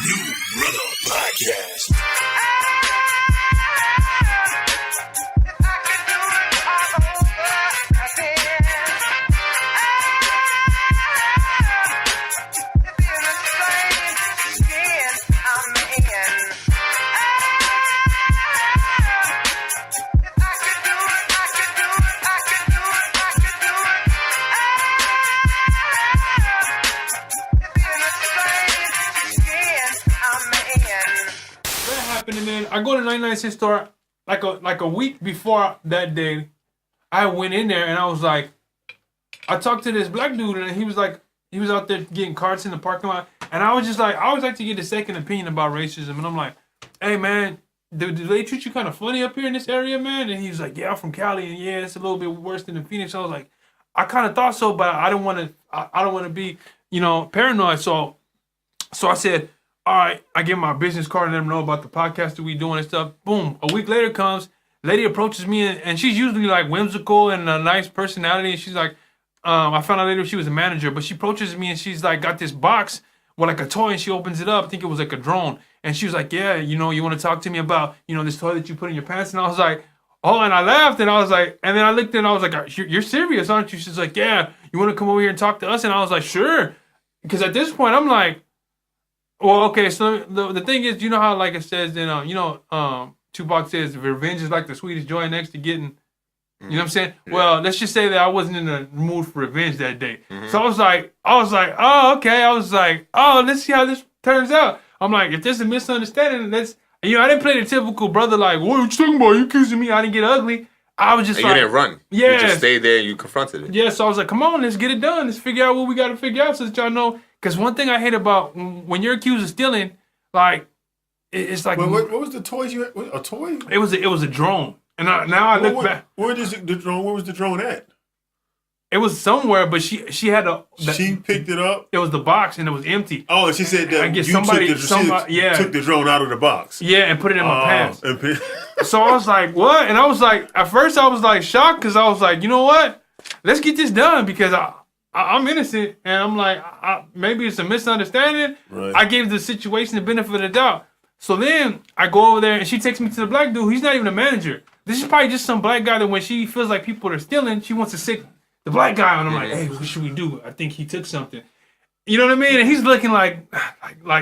New Brother Podcast. And then I go to 99 cent store like a week before that day. I went in there and I was like, I talked to this black dude and he was out there getting carts in the parking lot, and I was just like, I always like to get a second opinion about racism, and I'm like, hey man, do they treat you kind of funny up here in this area, man? And he was like, yeah, I'm from Cali, and yeah, it's a little bit worse than in Phoenix. I was like, I kind of thought so, but I don't want to be, paranoid. So I said, all right, I give my business card and let them know about the podcast that we doing and stuff. Boom. A week later comes, lady approaches me, and she's usually like whimsical and a nice personality. And she's like, I found out later she was a manager, but she approaches me and she's like got this box with like a toy, and she opens it up. I think it was like a drone. And she was like, yeah, you want to talk to me about, this toy that you put in your pants? And I was like, oh, and I laughed, and I was like, and then I looked and I was like, you're serious, aren't you? She's like, yeah, you want to come over here and talk to us? And I was like, sure. Because at this point, I'm like, well, okay, so the thing is, you know how like it says in Tupac says revenge is like the sweetest joy next to getting, you know what I'm saying? Yeah. Well, let's just say that I wasn't in the mood for revenge that day. Mm-hmm. So I was like, oh, okay. I was like, oh, let's see how this turns out. I'm like, if there's a misunderstanding, let's, I didn't play the typical brother like, what are you talking about? You accusing me? I didn't get ugly. I was just and like, you didn't run. Yeah. You just stayed there and you confronted it. Yeah, so I was like, come on, let's get it done. Let's figure out what we got to figure out so that y'all know. Because one thing I hate about when you're accused of stealing, like, it's like... What was the toys you had? A toy? It was a drone. And now I look back... Where was the drone at? It was somewhere, but she had a... She picked it up? It was the box, and it was empty. Oh, and she said that I guess you took the drone out of the box. Yeah, and put it in my pants. So I was like, what? And I was like, at first I was like shocked, because I was like, you know what? Let's get this done, because I'm innocent, and I'm like, maybe it's a misunderstanding. Right. I gave the situation the benefit of the doubt. So then I go over there, and she takes me to the black dude. He's not even a manager. This is probably just some black guy that when she feels like people are stealing, she wants to sick the black guy. And I'm like, hey, what should we do? I think he took something. You know what I mean? And he's looking like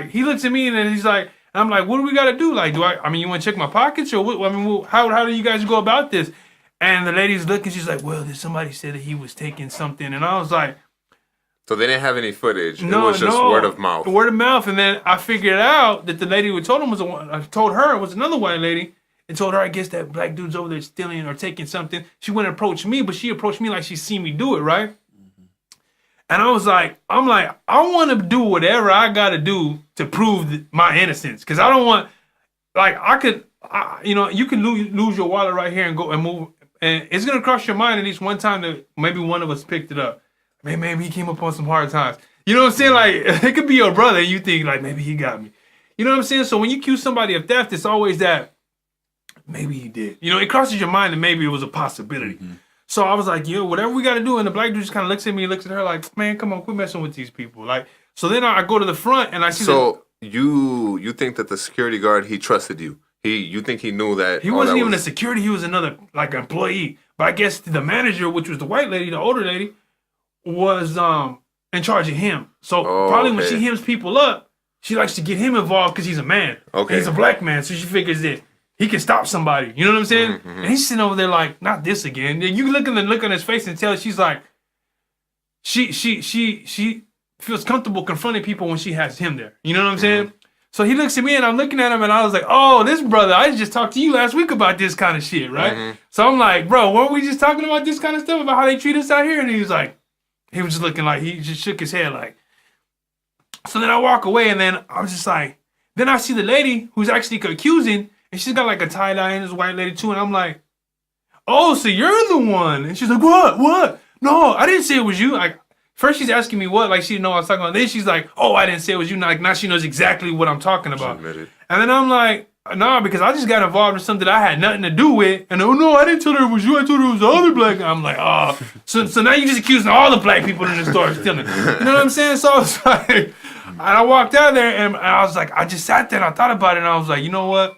he looks at me, and then he's like, I'm like, what do we got to do? Like, you want to check my pockets? Or what? I mean, how do you guys go about this? And the lady's looking, she's like, well, somebody said that he was taking something. And I was like... So they didn't have any footage. No, it was just word of mouth. Word of mouth. And then I figured out that the lady who told her was another white lady, and told her, I guess that black dude's over there stealing or taking something. She went and approached me, but she approached me like she seen me do it, right? Mm-hmm. And I was like, I want to do whatever I got to do to prove my innocence. Because I don't want, like, you can lose your wallet right here and go and move. And it's going to cross your mind at least one time that maybe one of us picked it up. Maybe he came up on some hard times. You know what I'm saying? Like, it could be your brother, and you think, like, maybe he got me. You know what I'm saying? So when you accuse somebody of theft, it's always that, maybe he did. It crosses your mind that maybe it was a possibility. Mm-hmm. So I was like, whatever we got to do. And the black dude just kind of looks at me, looks at her like, man, come on, quit messing with these people. Like, so then I go to the front, and I see you think that the security guard, he trusted you? You think he knew that? He wasn't even a security. He was another, like, employee. But I guess the manager, which was the white lady, the older lady, was in charge of him. So probably when she hems people up, she likes to get him involved because he's a man. Okay. He's a black man, so she figures that he can stop somebody. You know what I'm saying? Mm-hmm. And he's sitting over there like, not this again. And you look at the look on his face and tell she's like, she feels comfortable confronting people when she has him there. You know what I'm saying? Mm-hmm. So he looks at me and I'm looking at him and I was like, oh, this brother, I just talked to you last week about this kind of shit, right? Mm-hmm. So I'm like, bro, weren't we just talking about this kind of stuff, about how they treat us out here? And he was just looking like, he just shook his head like. So then I walk away, and then I was just like, then I see the lady who's actually accusing, and she's got like a tie-dye and this white lady too, and I'm like, oh, so you're the one. And she's like, what? No, I didn't say it was you. Like, first she's asking me what, like she didn't know what I was talking about. Then she's like, oh, I didn't say it was you. Now she knows exactly what I'm talking about. And then I'm like, no, because I just got involved in something that I had nothing to do with. And oh no, I didn't tell her it was you. I told her it was the other black guy. I'm like, so now you're just accusing all the black people in the store of stealing. You know what I'm saying? So I was like, And I walked out of there and I was like, I just sat there and I thought about it and I was like, you know what?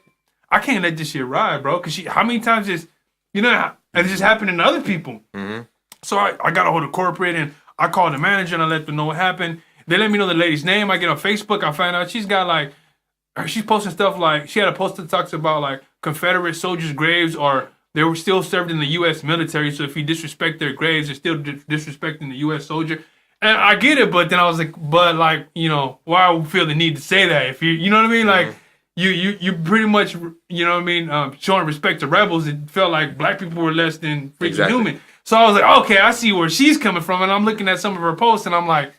I can't let this shit ride, bro. Because how many times and it's just happening to other people. Mm-hmm. So I got a hold of corporate and I called the manager and I let them know what happened. They let me know the lady's name. I get on Facebook. I find out she's posting stuff like, she had a post that talks about like Confederate soldiers' graves, or they were still served in the U.S. military. So if you disrespect their graves, you're still disrespecting the U.S. soldier. And I get it, but then I was like, why I would feel the need to say that? If you know what I mean? Mm-hmm. Like, you pretty much, showing respect to rebels. It felt like black people were less than freaking human. So I was like, okay, I see where she's coming from. And I'm looking at some of her posts and I'm like,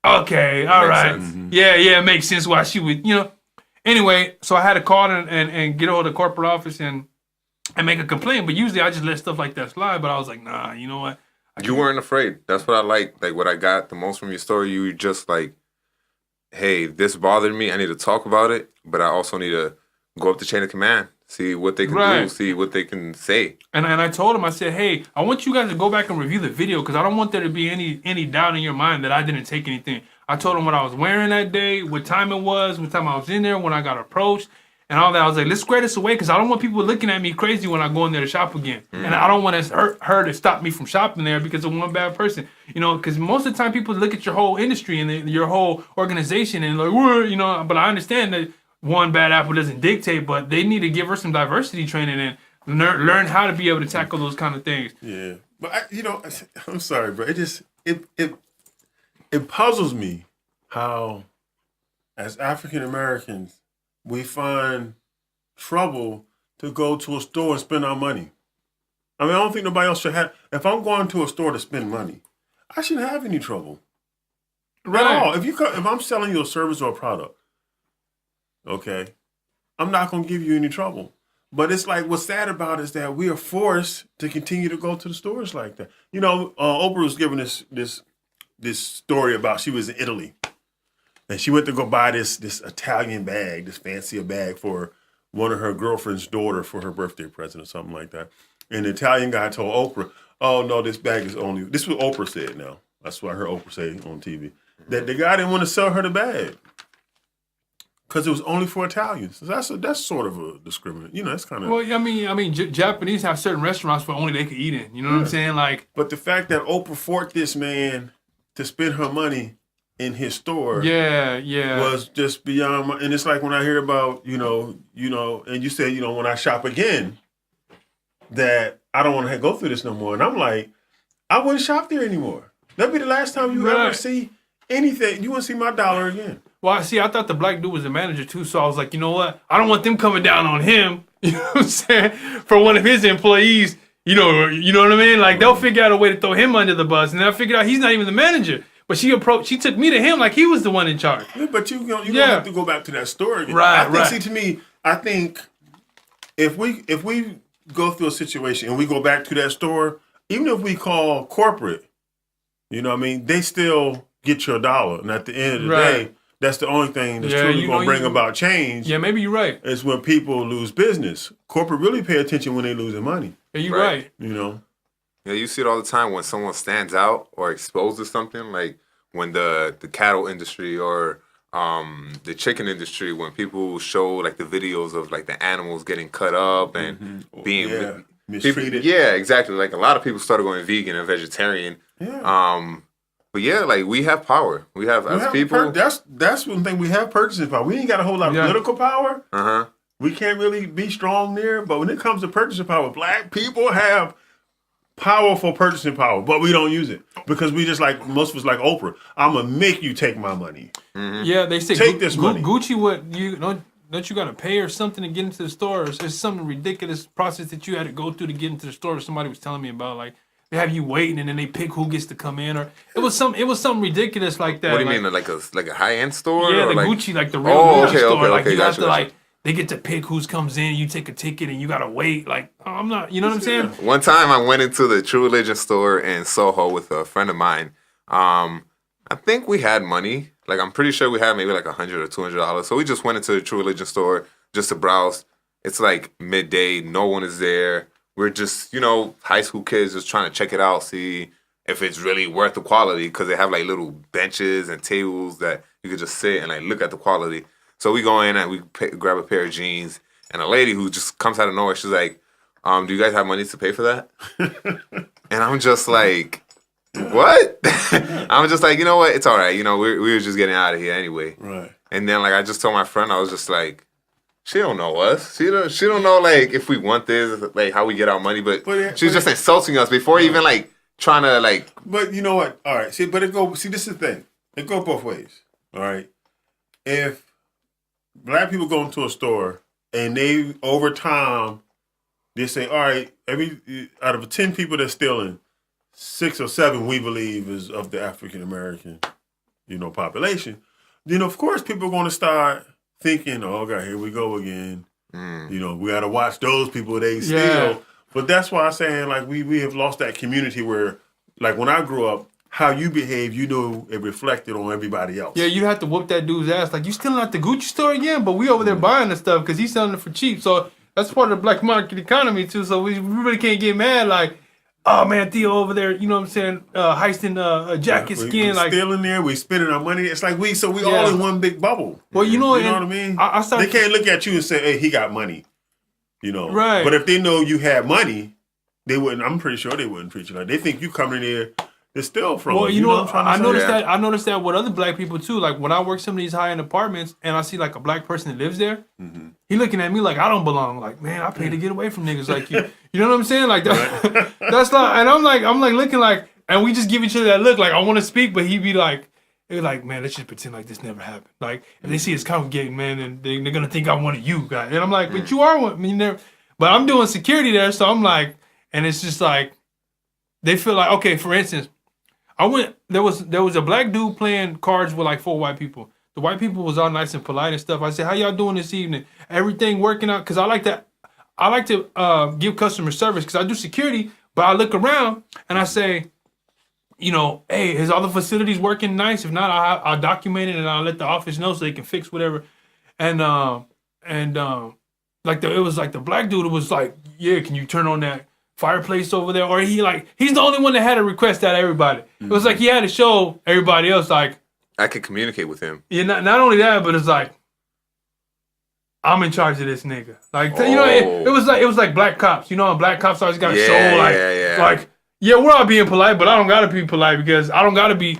okay, all right. Mm-hmm. Yeah, it makes sense why she would, Anyway, so I had to call and get over to the corporate office and make a complaint. But usually I just let stuff like that slide. But I was like, nah, you know what? You weren't afraid. That's what I like. Like, what I got the most from your story, you were just like, hey, this bothered me. I need to talk about it. But I also need to go up the chain of command, see what they can do, see what they can say. And I told him, I said, hey, I want you guys to go back and review the video because I don't want there to be any doubt in your mind that I didn't take anything. I told him what I was wearing that day, what time it was, what time I was in there, when I got approached, and all that. I was like, let's square this away because I don't want people looking at me crazy when I go in there to shop again. And I don't want her to stop me from shopping there because of one bad person. Because most of the time people look at your whole industry and your whole organization and like, but I understand that one bad apple doesn't dictate, but they need to give her some diversity training and learn how to be able to tackle those kind of things. Yeah, but I'm sorry, bro. It puzzles me how, as African Americans, we find trouble to go to a store and spend our money. I mean, I don't think nobody else should have. If I'm going to a store to spend money, I shouldn't have any trouble. Right. At all. If I'm selling you a service or a product, okay, I'm not going to give you any trouble. But it's like, what's sad about it is that we are forced to continue to go to the stores like that. Oprah was giving this story about she was in Italy. And she went to go buy this Italian bag, this fancier bag for one of her girlfriend's daughter for her birthday present or something like that. And the Italian guy told Oprah, oh, no, this bag is only... This is what Oprah said now. That's what I heard Oprah say on TV. That the guy didn't want to sell her the bag. Because it was only for Italians. So that's sort of a discriminant. That's kind of... Well, I mean, Japanese have certain restaurants where only they could eat in. You know what I'm saying? Like... But the fact that Oprah forced this man to spend her money in his store was just beyond my... And it's like when I hear about, and you said, when I shop again, that I don't want to go through this no more. And I'm like, I wouldn't shop there anymore. That'd be the last time you ever see anything. You wouldn't see my dollar again. Well, see, I thought the black dude was the manager too, so I was like, you know what? I don't want them coming down on him, you know what I'm saying, for one of his employees, you know what I mean? Like, they'll figure out a way to throw him under the bus, and then I figured out he's not even the manager. But she took me to him like he was the one in charge. Yeah, but you don't have to go back to that story again. Right. See, to me, I think if we go through a situation and we go back to that store, even if we call corporate, you know what I mean, they still get your dollar. And at the end of the day, that's the only thing that's truly going to bring about change. Yeah, maybe you're right. Is when people lose business. Corporate really pay attention when they losing money. Yeah, you're right. Yeah, you see it all the time when someone stands out or exposes something, like when the cattle industry or the chicken industry, when people show like the videos of like the animals getting cut up and being mistreated. Yeah, exactly. Like a lot of people started going vegan and vegetarian. Yeah. But yeah, like we have power. We have people. That's one thing we have purchasing power. We ain't got a whole lot of political power. We can't really be strong there. But when it comes to purchasing power, black people have powerful purchasing power, but we don't use it because we just like most of us like Oprah. I'm gonna make you take my money. Yeah, they say take this money. Gucci, what you don't you got to pay or something to get into the store? It's some ridiculous process that you had to go through to get into the store. Somebody was telling me about, like they have you waiting and then they pick who gets to come in, or it was something ridiculous like that. What do you mean, like a high end store? Yeah, or the like... Gucci, like the real Gucci store. Like you have to gotcha. they get to pick who comes in. You take a ticket and you gotta wait. Like I'm not, you know what I'm saying? One time I went into the True Religion store in Soho with a friend of mine. I think we had money. Like I'm pretty sure we had maybe like $100 or $200. So we just went into the True Religion store just to browse. It's like midday. No one is there. We're just, high school kids just trying to check it out, see if it's really worth the quality, because they have like little benches and tables that, you could just sit and like look at the quality. So we go in and we grab a pair of jeans, and a lady who just comes out of nowhere, she's like, do you guys have money to pay for that? And I'm just like, what? I'm just like, you know what? It's all right. You know, we were just getting out of here anyway. Right. And then like I just told my friend, I was just like, she don't know us. She don't know like if we want this, like how we get our money. But she's just insulting us before even like trying to like. But you know what? All right. See, but this is the thing. It go both ways. All right. If black people go into a store and they over time they say, all right, out of 10 people that's stealing, 6 or 7 we believe is of the African American, population. Then of course people are going to start thinking, oh God, here we go again. We got to watch those people, they steal. Yeah. But that's why I'm saying, like, we have lost that community where, like, when I grew up, how you behave, it reflected on everybody else. Yeah, you have to whoop that dude's ass. Like, you stealing at the Gucci store again? But we over there buying the stuff because he's selling it for cheap. So that's part of the black market economy, too. So we really can't get mad, like, oh, man, Theo over there, you know what I'm saying, heisting a jacket skin. We like stealing there, we spending our money. It's like we all in one big bubble. Well, you know what I mean? They can't look at you and say, hey, he got money. Right. But if they know you had money, I'm pretty sure they wouldn't treat you like. They think you coming in here to steal from them. Well, you know what I'm trying to say? I noticed that with other black people too. Like when I work some of these high-end apartments and I see like a black person that lives there, he looking at me like I don't belong. Like, man, I pay to get away from niggas like you. You know what I'm saying? Like that. That's like, and I'm like looking like, and we just give each other that look. Like I want to speak, but he be like, man, let's just pretend like this never happened. Like if they see us congregating, man, and they're gonna think I'm one of you guys. And I'm like, but you are one. I mean, but I'm doing security there, so I'm like, and it's just like, they feel like, okay, for instance, there was a black dude playing cards with like 4 white people. The white people was all nice and polite and stuff. I said, how y'all doing this evening? Everything working out? Because I like to give customer service because I do security, but I look around and I say, hey, is all the facilities working nice? If not, I'll document it and I'll let the office know so they can fix whatever. And it was like the black dude was like, yeah, can you turn on that fireplace over there? Or he's the only one that had to request that everybody. It was like he had to show everybody else like I could communicate with him. Yeah, not only that, but it's like I'm in charge of this nigga. Like it was like black cops. Black cops always gotta show like we're all being polite, but I don't gotta be polite because I don't gotta be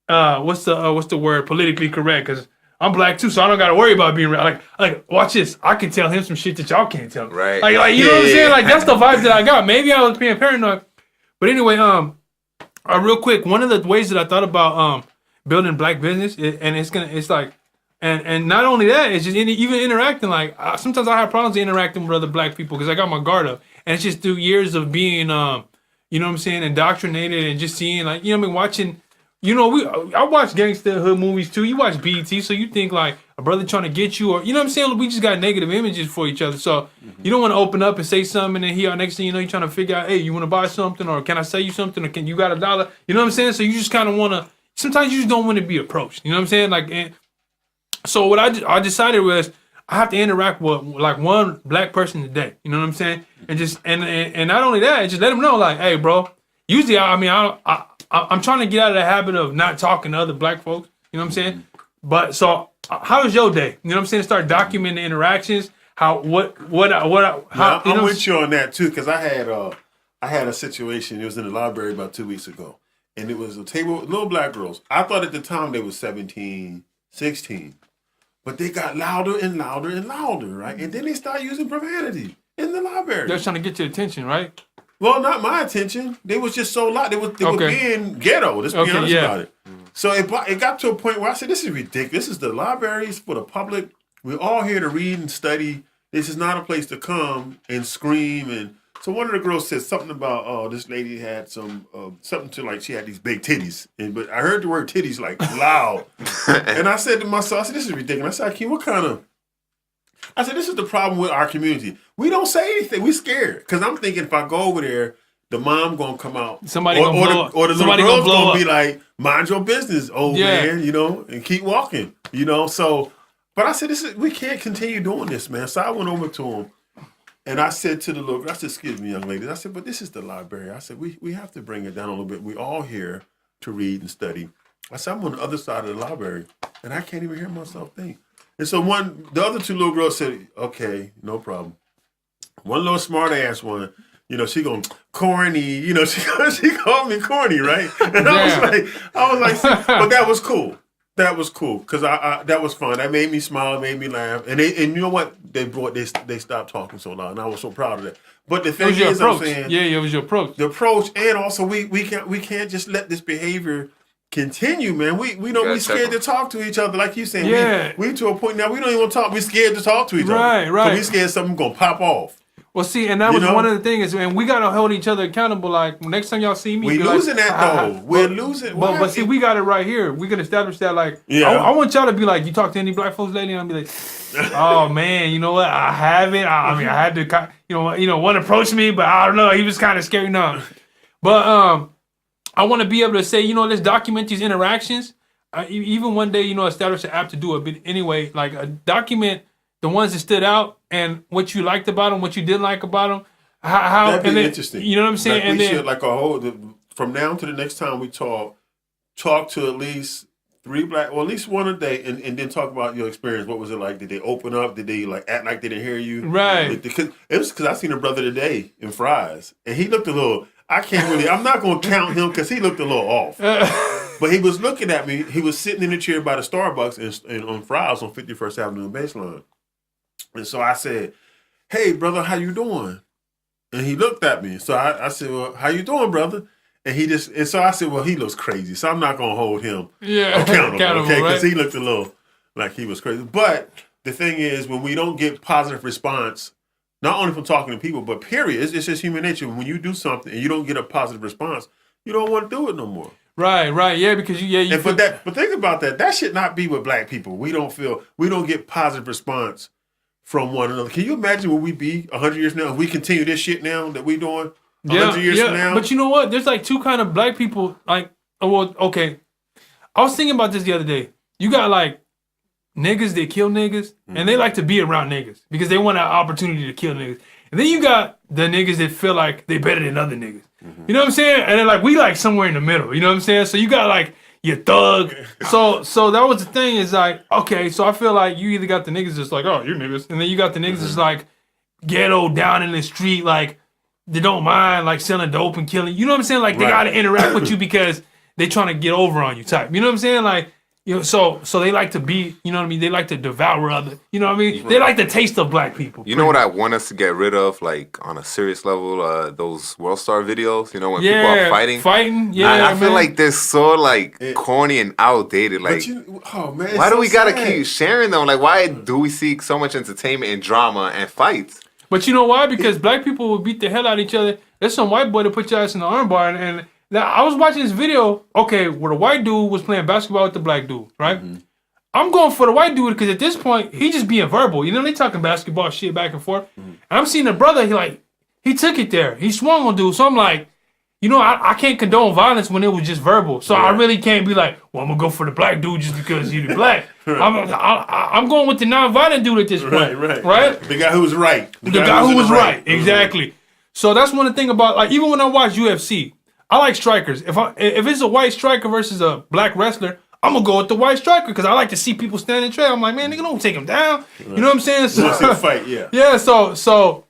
what's the word, politically correct, because I'm black too, so I don't gotta worry about being like watch this. I can tell him some shit that y'all can't tell me. Right. Like you know what I'm saying? Like that's the vibe that I got. Maybe I was being paranoid. But anyway, real quick, one of the ways that I thought about building black business, and not only that, it's just even interacting. Like sometimes I have problems interacting with other black people because I got my guard up, and it's just through years of being you know what I'm saying, indoctrinated and just seeing like watching. I watch gangster hood movies too. You watch BET, so you think like a brother trying to get you, or you know what I'm saying. We just got negative images for each other, so you don't want to open up and say something, and then next thing you know, you're trying to figure out, hey, you want to buy something, or can I sell you something, or can you got $1? You know what I'm saying? So you just kind of want to. Sometimes you just don't want to be approached. You know what I'm saying? Like, so what I decided was I have to interact with like one black person a day. You know what I'm saying? And just and not only that, just let them know like, hey, bro. Usually, I'm trying to get out of the habit of not talking to other black folks. You know what I'm saying? But so, how was your day? You know what I'm saying? Start documenting interactions. I'm with you on that too, because I had a situation. It was in the library about 2 weeks ago, and it was a table with little black girls. I thought at the time they were 17, 16, but they got louder and louder and louder, right? And then they start using profanity in the library. They're trying to get your attention, right? Well, not my attention. They was just so loud. They were being ghetto. Let's be honest about it. So it got to a point where I said, this is ridiculous. This is the libraries for the public. We're all here to read and study. This is not a place to come and scream. And so one of the girls said something about, this lady had something to like, she had these big titties. But I heard the word titties like loud. And I said to myself, this is ridiculous. I said, Akeem, this is the problem with our community. We don't say anything. We scared. Because I'm thinking if I go over there, the mom going to come out. Somebody going to blow up. Or the little girl's going to be like, mind your business, old man, and keep walking, So, but I said, we can't continue doing this, man. So I went over to him, and I said to the little girl, I said, excuse me, young lady. I said, but this is the library. I said, we have to bring it down a little bit. We all here to read and study. I said, I'm on the other side of the library, and I can't even hear myself think. And so the other two little girls said, okay, no problem. One little smart ass one, she going corny, she called me corny, right? And I was like, but that was cool. That was cool because I that was fun. That made me smile, made me laugh, and you know what? They stopped talking so loud, and I was so proud of that. But the thing is, I'm saying, it was your approach. The approach, and also we can't just let this behavior continue, man. We scared to talk to each other, like you saying. Yeah. We to a point now we don't even want to talk. We scared to talk to each other. Right. We scared something gonna pop off. Well, see, and that was one of the things, and we gotta hold each other accountable. Like next time y'all see me, we losing that though. We're losing. But see, we got it right here. We can establish that. Like, I want y'all to be like, you talk to any black folks lately, and I'll be like, oh man, you know what? I haven't. I mean, I had to, one approached me, but I don't know. He was kind of scary. No, but I want to be able to say, let's document these interactions. Even one day, establish an app to do it. But anyway, like document the ones that stood out and what you liked about them, what you didn't like about them. How that'd be interesting. You know what I'm saying? Like and we should, like from now to the next time we talk to at least 3 black, or at least one a day, and then talk about your experience. What was it like? Did they open up? Did they like act like they didn't hear you? Right. It was because I seen a brother today in Fry's, and he looked a little. I'm not going to count him because he looked a little off. But he was looking at me. He was sitting in the chair by the Starbucks and on Fry's on 51st Avenue and Baseline. And so I said, hey, brother, how you doing? And he looked at me. So I said, well, how you doing, brother? And so I said, well, he looks crazy. So I'm not going to hold him accountable, okay? Because he looked a little like he was crazy. But the thing is, when we don't get positive response, not only from talking to people, but period, it's just human nature. When you do something and you don't get a positive response, you don't want to do it no more. Right, yeah, because you but think about that. That should not be with black people. We don't get positive response from one another. Can you imagine where we be 100 years now if we continue this shit now that we doing 100 years from now? But you know what? There's like two kind of black people. Like, well, okay. I was thinking about this the other day. You got like niggas that kill niggas, and they like to be around niggas because they want an opportunity to kill niggas. And then you got the niggas that feel like they better than other niggas. You know what I'm saying? And then like we like somewhere in the middle. You know what I'm saying? So you got like your thug. So that was the thing is like, okay, so I feel like you either got the niggas that's like, oh, you niggas. And then you got the niggas that's like ghetto down in the street, like they don't mind like selling dope and killing. You know what I'm saying? Like they got to interact with you because they trying to get over on you type. You know what I'm saying? Like, so they like to be, you know what I mean? They like to devour other, you know what I mean? They like the taste of black people. You know what I want us to get rid of, like on a serious level, those World Star videos, when people are fighting? Yeah, I feel like they're so like corny and outdated. Like, why do we gotta keep sharing them? Like, why do we seek so much entertainment and drama and fights? But you know why? Because black people will beat the hell out of each other. There's some white boy that put your ass in the armbar and now, I was watching this video, okay, where the white dude was playing basketball with the black dude, right? Mm-hmm. I'm going for the white dude because at this point, he just being verbal. They talking basketball shit back and forth. Mm-hmm. And I'm seeing the brother, he took it there. He swung on dude. So I'm like, I can't condone violence when it was just verbal. So I really can't be like, well, I'm going to go for the black dude just because he's black. I'm going with the non-violent dude at this point. Right? The guy who was right. The guy who was right. Exactly. So that's one thing about, like, even when I watch UFC, I like strikers. If it's a white striker versus a black wrestler, I'm gonna go with the white striker because I like to see people stand and trade. I'm like, man, nigga, don't take him down. Right. You know what I'm saying? So, see the fight, yeah. Yeah. So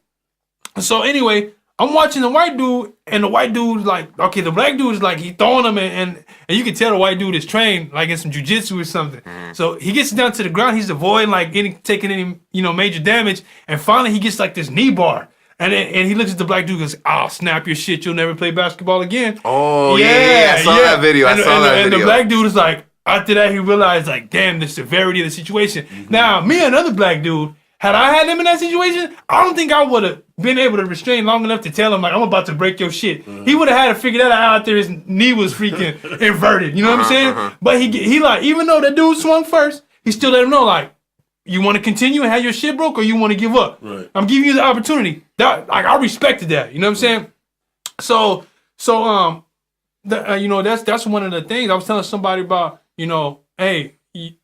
anyway, I'm watching the white dude, and the white dude's like, okay, the black dude is like, he throwing him, and you can tell the white dude is trained like in some Jiu Jitsu or something. So he gets down to the ground, he's avoiding like taking any major damage, and finally he gets like this knee bar. And he looks at the black dude and goes, I'll snap your shit, you'll never play basketball again. Oh, yeah, I saw that video. And the black dude is like, after that, he realized, like, damn, the severity of the situation. Mm-hmm. Now, me and another black dude, had I had him in that situation, I don't think I would have been able to restrain long enough to tell him, like, I'm about to break your shit. Mm-hmm. He would have had to figure that out after his knee was freaking inverted. You know what I'm saying? But he like, even though the dude swung first, he still let him know, like, you want to continue and have your shit broke, or you want to give up? Right. I'm giving you the opportunity. I respected that. You know what I'm saying? So that's one of the things I was telling somebody about. Hey,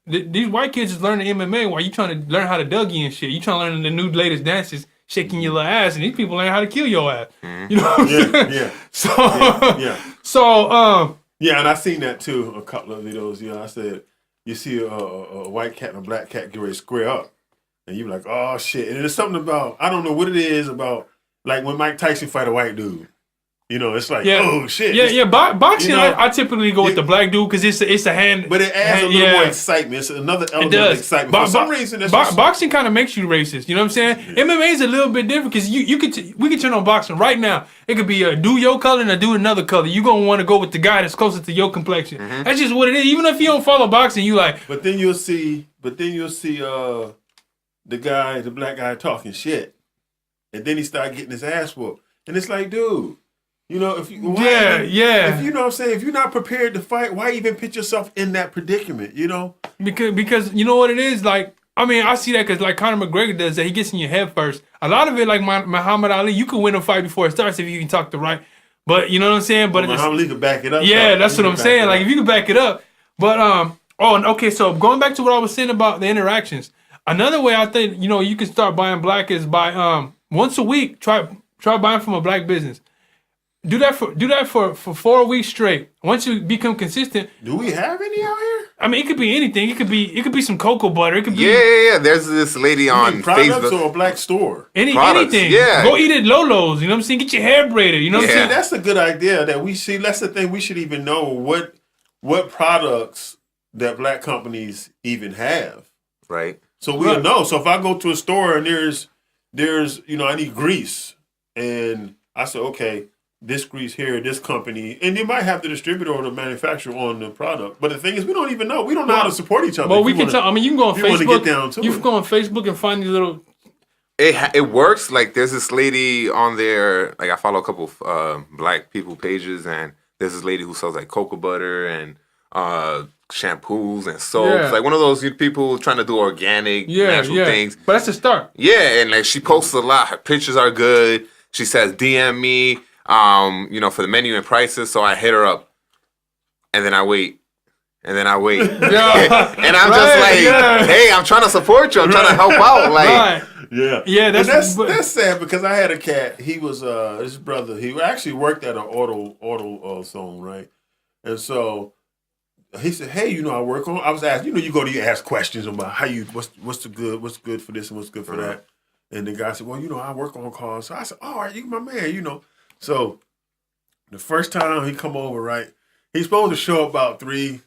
these white kids is learning MMA while you trying to learn how to Dougie and shit. You trying to learn the new latest dances, shaking your little ass, and these people learn how to kill your ass. You know what I'm saying? Yeah. So Yeah, and I seen that too. A couple of videos. I said you see a white cat and a black cat get ready to square up, and you be like, oh shit. And there's something about I don't know what it is about like when Mike Tyson fight a white dude. It's like, oh shit. Yeah. Boxing, I typically go with the black dude because it's a hand. But it adds a little more excitement. It's another element of excitement. For some reason, boxing kind of makes you racist. You know what I'm saying? Yeah. MMA is a little bit different because we could turn on boxing right now. It could be a dude your color and a dude another color. You're gonna want to go with the guy that's closer to your complexion. Mm-hmm. That's just what it is. Even if you don't follow boxing, you like. But then you'll see the black guy talking shit, and then he start getting his ass whooped, and it's like, dude. If you know what I'm saying, if you're not prepared to fight, why even put yourself in that predicament? Because you know what it is like. I mean, I see that because like Conor McGregor does that. He gets in your head first. A lot of it, like Muhammad Ali, you can win a fight before it starts if you can talk the right. But you know what I'm saying. But Muhammad Ali can back it up. Yeah, that's what I'm saying. Like if you can back it up. But okay. So going back to what I was saying about the interactions. Another way I think you can start buying black is by once a week. Try buying from a black business. Do that for 4 weeks straight. Once you become consistent. Do we have any out here? I mean, it could be anything. It could be some cocoa butter. It could be Yeah. There's this lady on products Facebook. or a black store. Anything. Yeah. Go eat at Lolo's. You know what I'm saying? Get your hair braided. You know what I'm saying? That's a good idea. That we see. That's the thing. We should even know what products that black companies even have. Right. So we'll know. So if I go to a store and there's I need grease, and I say, okay. This grease here, this company, and you might have the distributor or the manufacturer on the product. But the thing is, we don't even know. We don't know how to support each other. Well, we can tell. I mean, you can go on Facebook. You can go on Facebook and find these little. It works. Like there's this lady on there. Like I follow a couple of black people pages, and there's this lady who sells like cocoa butter and shampoos and soaps. Yeah. Like one of those people trying to do organic, natural things. But that's a start. Yeah, and like she posts a lot. Her pictures are good. She says DM me. For the menu and prices, so I hit her up, and then I wait, and I'm just like, hey, I'm trying to support you, I'm trying to help out, like, yeah. That's sad because I had a cat. He was his brother. He actually worked at an auto zone, right? And so he said, hey, I work on. I was asked, you ask questions about how what's good for this and what's good for that, and the guy said, well, I work on cars. So I said, all right, you my man, So, the first time he come over, right, he's supposed to show up about 3,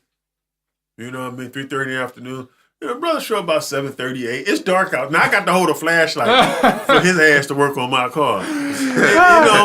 3:30 in the afternoon. Brother show up about 7:38. It's dark out. Now I got to hold a flashlight for his ass to work on my car.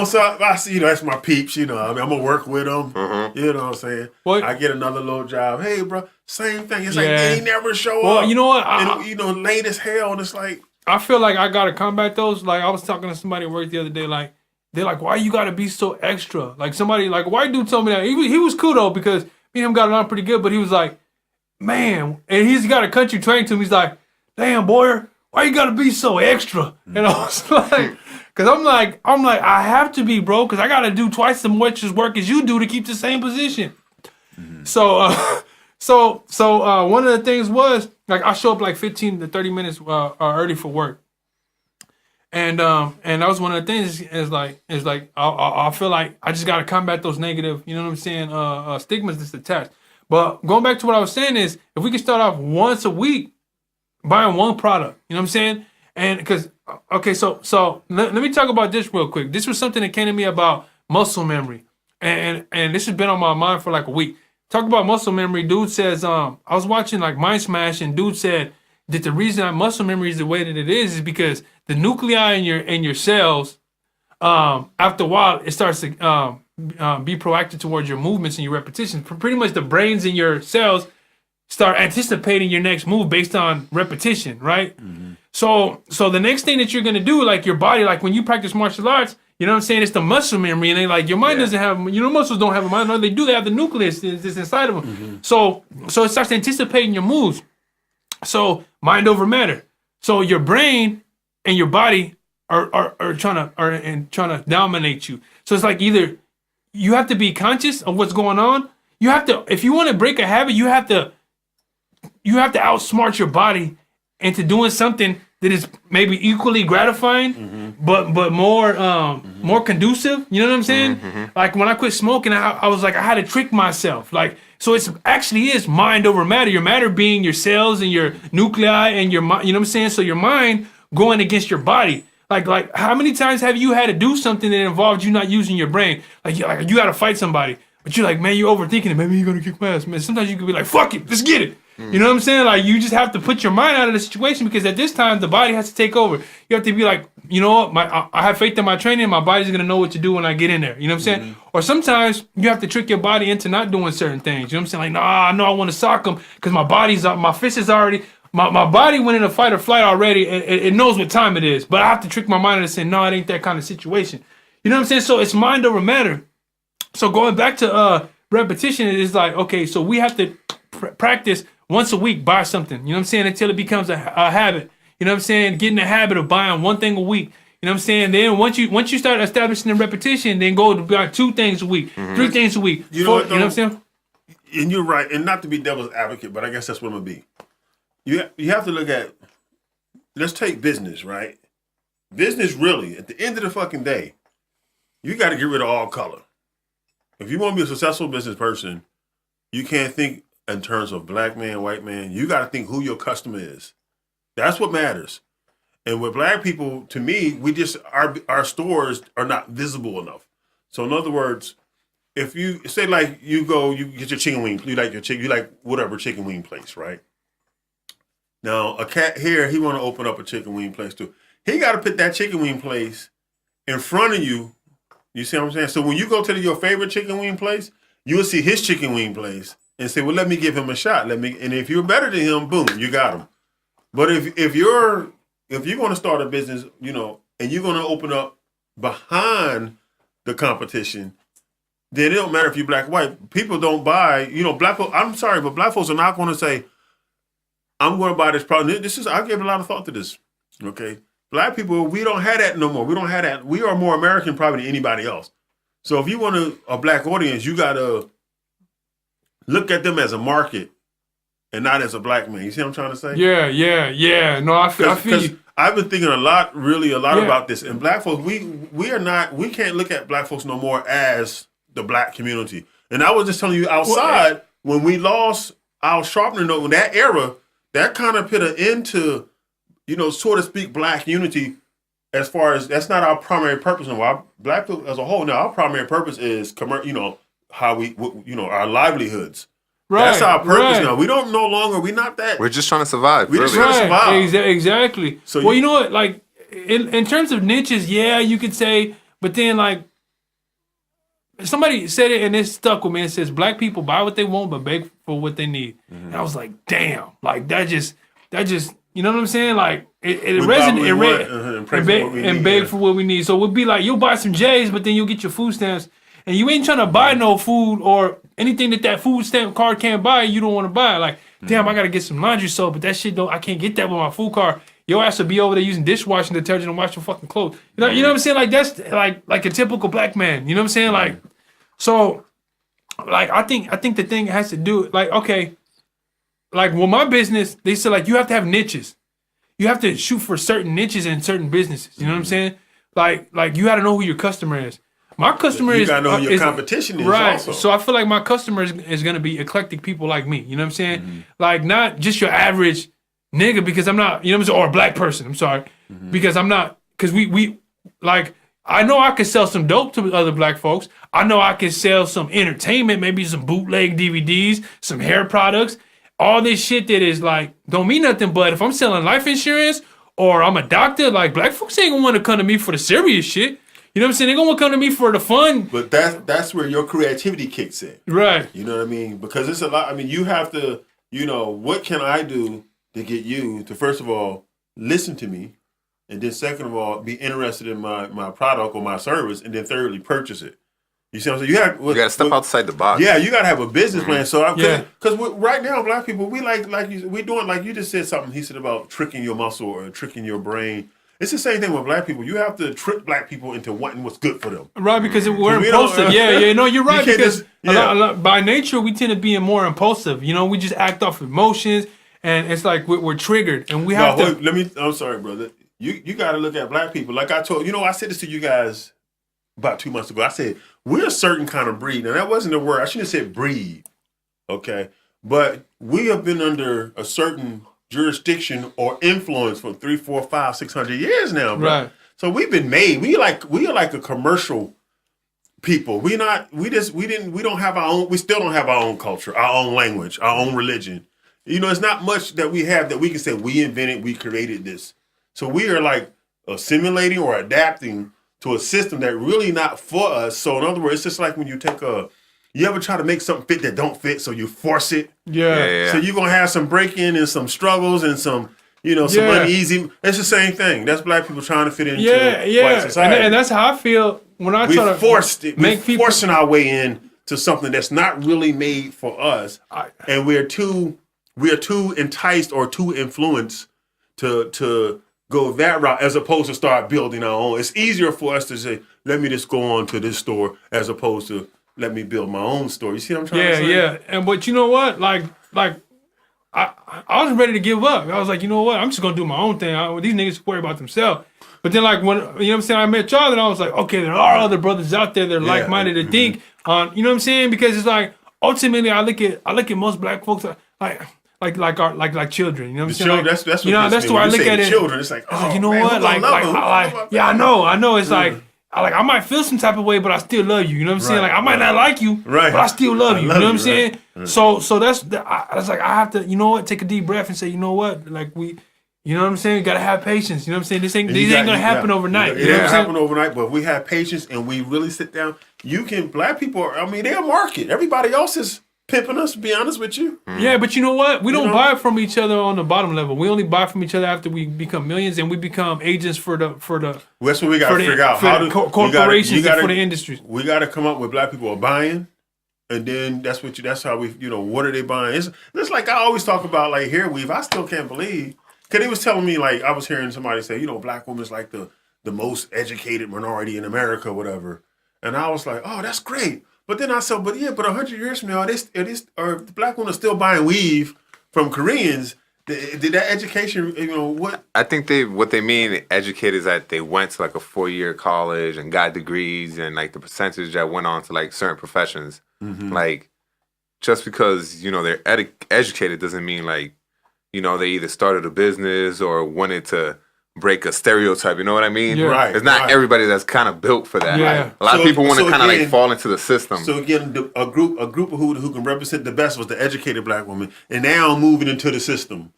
So I see, that's my peeps, I'm going to work with them. You know what I'm saying? What? I get another little job. Hey, bro, same thing. It's like they never show up. Well, you know what? And, late as hell, and it's like. I feel like I got to combat those. Like, I was talking to somebody at work the other day, like, they're like, why you gotta be so extra? Like somebody, like a white dude told me that. He was cool though because me and him got along pretty good, but he was like, man, and he's got a country train to him. He's like, damn boy, why you gotta be so extra? And I was like, cause I'm like, I have to be, bro, cause I gotta do twice as much work as you do to keep the same position. Mm-hmm. So one of the things was like I show up like 15 to 30 minutes early for work. And that was one of the things is like I feel like I just gotta combat those negative, you know what I'm saying, stigmas that's attached. But going back to what I was saying is if we could start off once a week buying one product, you know what I'm saying? And because so let me talk about this real quick. This was something that came to me about muscle memory. And this has been on my mind for like a week. Talk about muscle memory. Dude says, I was watching like Mind Smash and dude said that the reason that muscle memory is the way that it is because the nuclei in your cells, after a while, it starts to be proactive towards your movements and your repetitions. Pretty much the brains in your cells start anticipating your next move based on repetition, right? Mm-hmm. So the next thing that you're going to do, like your body, like when you practice martial arts, you know what I'm saying? It's the muscle memory. And they like, your mind doesn't have, muscles don't have a mind. No, they do. They have the nucleus that's inside of them. Mm-hmm. So it starts anticipating your moves. So mind over matter. So your brain and your body are trying to dominate you. So it's like either you have to be conscious of what's going on. You have to, if you want to break a habit, you have to outsmart your body into doing something that is maybe equally gratifying, but more conducive. You know what I'm saying? Like when I quit smoking, I was like, I had to trick myself. Like, so it's actually is mind over matter. Your matter being your cells and your nuclei and your mind. You know what I'm saying? So your mind going against your body. Like how many times have you had to do something that involved you not using your brain? Like you got to fight somebody, but you're like, man, you're overthinking it. Maybe you're gonna kick my ass, man. Sometimes you could be like, fuck it, let's get it. You know what I'm saying? Like you just have to put your mind out of the situation because at this time the body has to take over. You have to be like, you know what? I have faith in my training. My body's gonna know what to do when I get in there. You know what I'm saying? Or sometimes you have to trick your body into not doing certain things. You know what I'm saying? Like, nah, I know I want to sock them because my fist is already. My body went in a fight or flight already. It knows what time it is, but I have to trick my mind into saying, no, it ain't that kind of situation. You know what I'm saying? So it's mind over matter. So going back to repetition, it is like, okay, so we have to practice once a week, buy something. You know what I'm saying? Until it becomes a habit. You know what I'm saying? Get in the habit of buying one thing a week. You know what I'm saying? Then once you start establishing the repetition, then go to buy 2 things a week, 3 things a week. You know what I'm saying? And you're right, and not to be devil's advocate, but I guess that's what I'm gonna be. You have to look at, let's take business, right? Business really, at the end of the fucking day, you got to get rid of all color. If you want to be a successful business person, you can't think in terms of black man, white man. You got to think who your customer is. That's what matters. And with black people, to me, our stores are not visible enough. So in other words, if you say like you get your chicken wing, you like whatever chicken wing place, right? Now, a cat here, he want to open up a chicken wing place too. He got to put that chicken wing place in front of you. You see what I'm saying? So when you go to your favorite chicken wing place, you will see his chicken wing place and say, well, let me give him a shot. And if you're better than him, boom, you got him. But if you're going to start a business, you know, and you're going to open up behind the competition, then it don't matter if you're black or white. People don't buy, you know, black folks, I'm sorry, but black folks are not going to say, I'm going to buy this product. I gave a lot of thought to this. Okay. Black people, we don't have that no more. We don't have that. We are more American probably than anybody else. So if you want a black audience, you got to look at them as a market and not as a black man. You see what I'm trying to say? Yeah. No, I feel you. I've been thinking a lot about this. And black folks, we can't look at black folks no more as the black community. And I was just telling you outside, when we lost our sharpener note in that era, that kind of put an end to, you know, so to speak, black unity. As far as that's not our primary purpose now. Our black people as a whole now, our primary purpose is how we, you know, our livelihoods. Right. That's our purpose now. We're not that. We're just trying to survive. We're just trying to survive. Exactly. So you know what? Like in terms of niches, yeah, you could say, but then like somebody said it and it stuck with me. It says black people buy what they want but beg for what they need. Mm-hmm. And I was like, damn, like that just you know what I'm saying? Like it resonated and beg for what we need. So it would be like you'll buy some J's, but then you'll get your food stamps, and you ain't trying to buy no food or anything that food stamp card can't buy. You don't want to buy. Like, damn, I gotta get some laundry soap, but that shit I can't get that with my food card. Your ass will be over there using dishwashing detergent and wash your fucking clothes. You know what I'm saying? Like that's like a typical black man. You know what I'm saying? Like, so, like I think the thing has to do like okay. Like, with my business, they said, like, you have to have niches. You have to shoot for certain niches in certain businesses. You know what I'm saying? Like you got to know who your customer is. My customer you got to know who your competition is right. also. So I feel like my customer is going to be eclectic people like me. You know what I'm saying? Mm-hmm. Like, not just your average nigga because I'm not, you know what I'm saying? Or a black person, I'm sorry. Mm-hmm. Because I'm not, because we like, I know I could sell some dope to other black folks. I know I could sell some entertainment, maybe some bootleg DVDs, some hair products. All this shit that is like, don't mean nothing, but if I'm selling life insurance or I'm a doctor, like black folks ain't gonna want to come to me for the serious shit. You know what I'm saying? They're gonna want to come to me for the fun. But that's where your creativity kicks in. Right. You know what I mean? Because it's a lot. I mean, you have to, you know, what can I do to get you to, first of all, listen to me, and then second of all, be interested in my product or my service, and then thirdly, purchase it. You see what I'm saying? You got to step outside the box. Yeah, you got to have a business plan. So, because right now, black people, we we doing like you just said something. He said about tricking your muscle or tricking your brain. It's the same thing with black people. You have to trick black people into wanting what's good for them. Right, because we're impulsive. No, you're right. Because by nature, we tend to be more impulsive. You know, we just act off emotions. and it's like we're triggered, and we No, have to. wait, I'm sorry, brother. You got to look at black people. Like I told I said this to you guys about 2 months ago. I said we're a certain kind of breed. Now that wasn't a word. I shouldn't have said breed. Okay, but we have been under a certain jurisdiction or influence for 300, 400, 500, 600 years now, bro. Right. So we've been made. We are like a commercial people. We don't have our own. We still don't have our own culture, our own language, our own religion. It's not much that we have that we can say we invented, we created this. So we are like assimilating or adapting to a system that really not for us. So in other words, it's just like when you you ever try to make something fit that don't fit, so you force it. Yeah. So you're gonna have some break-in and some struggles and some uneasy. It's the same thing. That's black people trying to fit into white society. And that's how I feel when I try to forcing our way in to something that's not really made for us, and we're too enticed or too influenced to go that route as opposed to start building our own. It's easier for us to say, let me just go on to this store as opposed to let me build my own store. You see what I'm trying to say? Yeah. But you know what? Like I was ready to give up. I was like, you know what? I'm just gonna do my own thing. These niggas worry about themselves. But then, like, when you know what I'm saying, I met y'all, and I was like, okay, there are other brothers out there that are like-minded to think on. You know what I'm saying? Because it's like ultimately, I look at most black folks like children. You know what I'm saying? That's what that's the way I look at it. Children, it's like, you know what? I know. It's like. I might feel some type of way, but I still love you. You know what I'm saying? Like I might not like you, but I still love you. You know what I'm saying? Right. So that's I have to, you know what? Take a deep breath and say, you know what? Like you know what I'm saying? You gotta have patience. You know what I'm saying? These ain't gonna happen overnight. It ain't happen overnight, but we have patience and we really sit down. Black people, they're market. Everybody else is pimping us, to be honest with you. Yeah, but you know what? We don't buy from each other on the bottom level. We only buy from each other after we become millions and we become agents for the well, that's what we got to figure out. How corporations and for the industries. We got to come up with black people are buying, and then that's how we, what are they buying? It's like I always talk about like hair weave. I still can't believe, because he was telling me, like, I was hearing somebody say, black woman's like the most educated minority in America, or whatever. And I was like, oh, that's great. But then I said, but 100 years from now, are the black women still buying weave from Koreans? Did that education, what? I think what they mean educated is that they went to like a 4-year college and got degrees, and like the percentage that went on to like certain professions. Mm-hmm. Like just because, they're educated doesn't mean like, they either started a business or wanted to break a stereotype, you know what I mean? Yeah. Right. It's not everybody that's kind of built for that. Yeah. Like, a lot of people want to kind of like fall into the system. So again, a group who can represent the best was the educated black woman, and now moving into the system,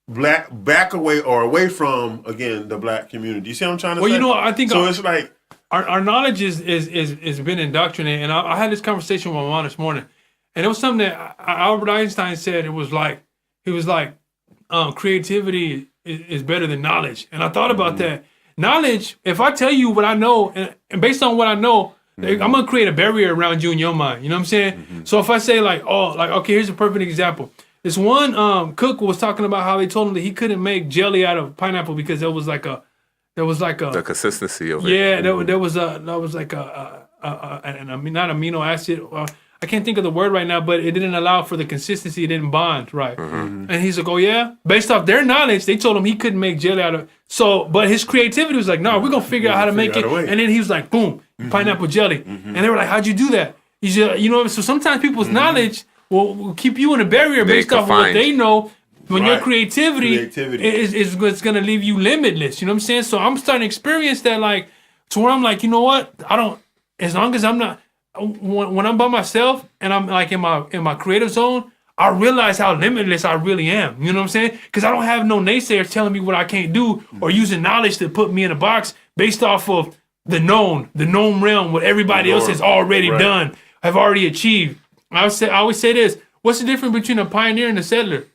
back away from again the black community. You see what I'm trying to say? Well, I think so. It's like our knowledge is been indoctrinated, and I had this conversation with my mom this morning, and it was something that Albert Einstein said. It was like creativity is better than knowledge. And I thought about that. Knowledge, if I tell you what I know, and based on what I know, I'm going to create a barrier around you in your mind. You know what I'm saying? Mm-hmm. So if I say okay, here's a perfect example. This one cook was talking about how they told him that he couldn't make jelly out of pineapple because there was like a the consistency of it. Yeah, there was like not amino acid. I can't think of the word right now, but it didn't allow for the consistency. It didn't bond right. Mm-hmm. And he's like, oh yeah? Based off their knowledge, they told him he couldn't make jelly out of but his creativity was like, no, we're going to figure out how to make it. And then he was like, boom, pineapple jelly. Mm-hmm. And they were like, how'd you do that? So sometimes people's knowledge will keep you in a barrier based off of what they know. When your creativity is going to leave you limitless. You know what I'm saying? So I'm starting to experience that, like, to where I'm like, you know what? As long as I'm not, when I'm by myself and I'm like in my creative zone, I realize how limitless I really am. You know what I'm saying? Because I don't have no naysayers telling me what I can't do or using knowledge to put me in a box based off of the known realm, what everybody else has already done, have already achieved. I always say this: what's the difference between a pioneer and a settler?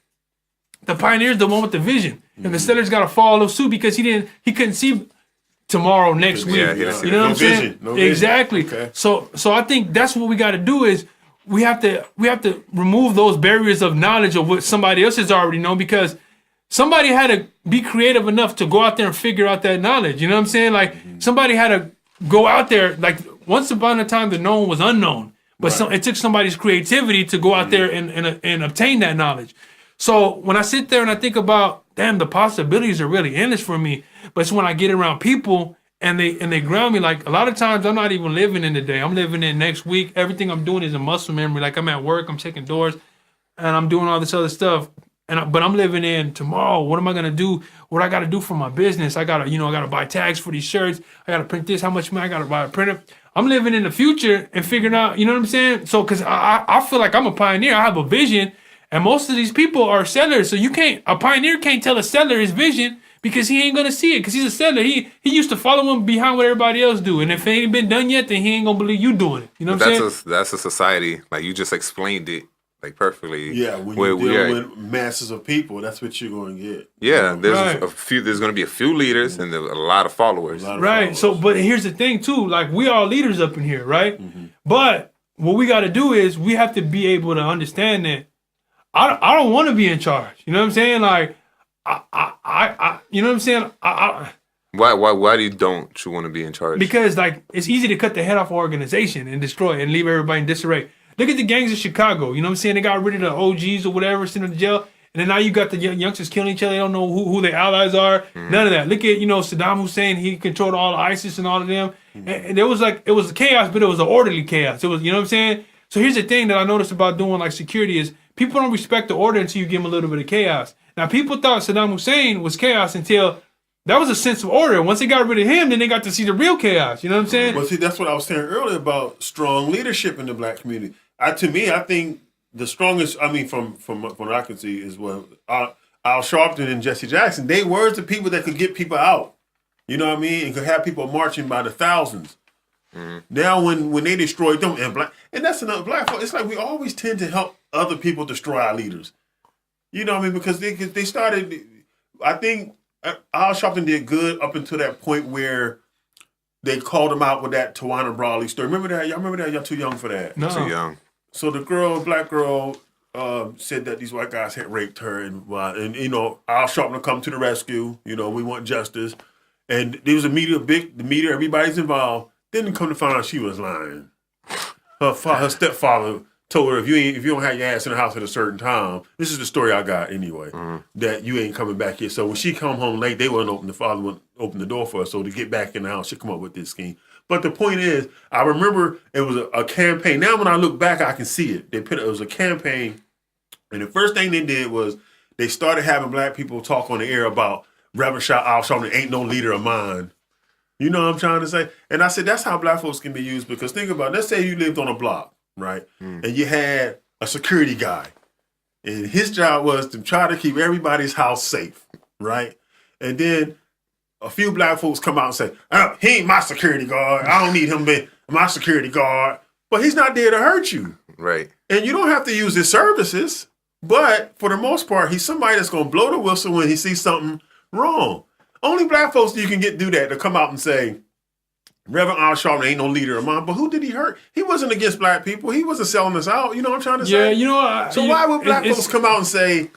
The pioneer is the one with the vision, and the settler's got to follow suit because he couldn't see tomorrow, next week. Yeah, you know what I'm saying? Exactly. Okay. So I think that's what we got to do is we have to remove those barriers of knowledge of what somebody else has already known, because somebody had to be creative enough to go out there and figure out that knowledge. You know what I'm saying? Like somebody had to go out there. Like once upon a time, the known was unknown, but it took somebody's creativity to go out there and obtain that knowledge. So when I sit there and I think about, damn, the possibilities are really endless for me. But it's when I get around people and they ground me. Like a lot of times I'm not even living in the day. I'm living in next week. Everything I'm doing is a muscle memory. Like I'm at work, I'm checking doors, and I'm doing all this other stuff. But I'm living in tomorrow. What am I gonna do? What I gotta do for my business? I gotta buy tags for these shirts. I gotta print this. How much money I gotta buy a printer? I'm living in the future and figuring out. You know what I'm saying? So, cause I feel like I'm a pioneer. I have a vision, and most of these people are sellers. So a pioneer can't tell a seller his vision because he ain't gonna see it. Cause he's a seller. He used to follow him behind what everybody else do. And if it ain't been done yet, then he ain't gonna believe you doing it. You know what I'm saying? That's a society. Like you just explained it. Like perfectly. Yeah, when you're dealing with masses of people, that's what you're going to get. Yeah, there's There's going to be a few leaders and there's a lot of followers. Right. So, but here's the thing too. Like we all leaders up in here, right? Mm-hmm. But what we got to do is we have to be able to understand that I don't want to be in charge. You know what I'm saying? Like I you know what I'm saying? Why don't you want to be in charge? Because like it's easy to cut the head off an organization and destroy it and leave everybody in disarray. Look at the gangs of Chicago. You know what I'm saying? They got rid of the OGs or whatever, sent them to jail. And then now you got the youngsters killing each other. They don't know who their allies are. None of that. Look at, Saddam Hussein. He controlled all of ISIS and all of them. And there was it was chaos, but it was an orderly chaos. It was, you know what I'm saying? So here's the thing that I noticed about doing like security is people don't respect the order until you give them a little bit of chaos. Now, people thought Saddam Hussein was chaos until that was a sense of order. Once they got rid of him, then they got to see the real chaos. You know what I'm saying? Well, see, that's what I was saying earlier about strong leadership in the black community. I think the strongest, from what I can see, is Al Sharpton and Jesse Jackson. They were the people that could get people out. You know what I mean? And could have people marching by the thousands. Mm-hmm. Now, when they destroyed them and that's another black folk. It's like we always tend to help other people destroy our leaders. You know what I mean? Because they started. I think Al Sharpton did good up until that point where they called him out with that Tawana Brawley story. Remember that? Y'all remember that? Y'all too young for that. No. Too young. So the black girl, said that these white guys had raped her, and Al Sharpton come to the rescue. We want justice, and there was the media, everybody's involved. Then come to find out she was lying. Her stepfather told her if you don't have your ass in the house at a certain time, this is the story I got anyway, that you ain't coming back here. So when she come home late, the father wouldn't open the door for her. So to get back in the house, she come up with this scheme. But the point is, I remember it was a campaign. Now when I look back, I can see it. It was a campaign, and the first thing they did was they started having black people talk on the air about Reverend Al Sharpton ain't no leader of mine. You know what I'm trying to say? And I said that's how black folks can be used, because think about it. Let's say you lived on a block, right? And you had a security guy, and his job was to try to keep everybody's house safe, right? And then a few black folks come out and say, oh, he ain't my security guard. I don't need him being my security guard. But he's not there to hurt you. Right. And you don't have to use his services. But for the most part, he's somebody that's going to blow the whistle when he sees something wrong. Only black folks you can do that, to come out and say, Reverend Al Sharpton ain't no leader of mine. But who did he hurt? He wasn't against black people. He wasn't selling us out. You know what I'm trying to say? Yeah, So why would black folks come out and say,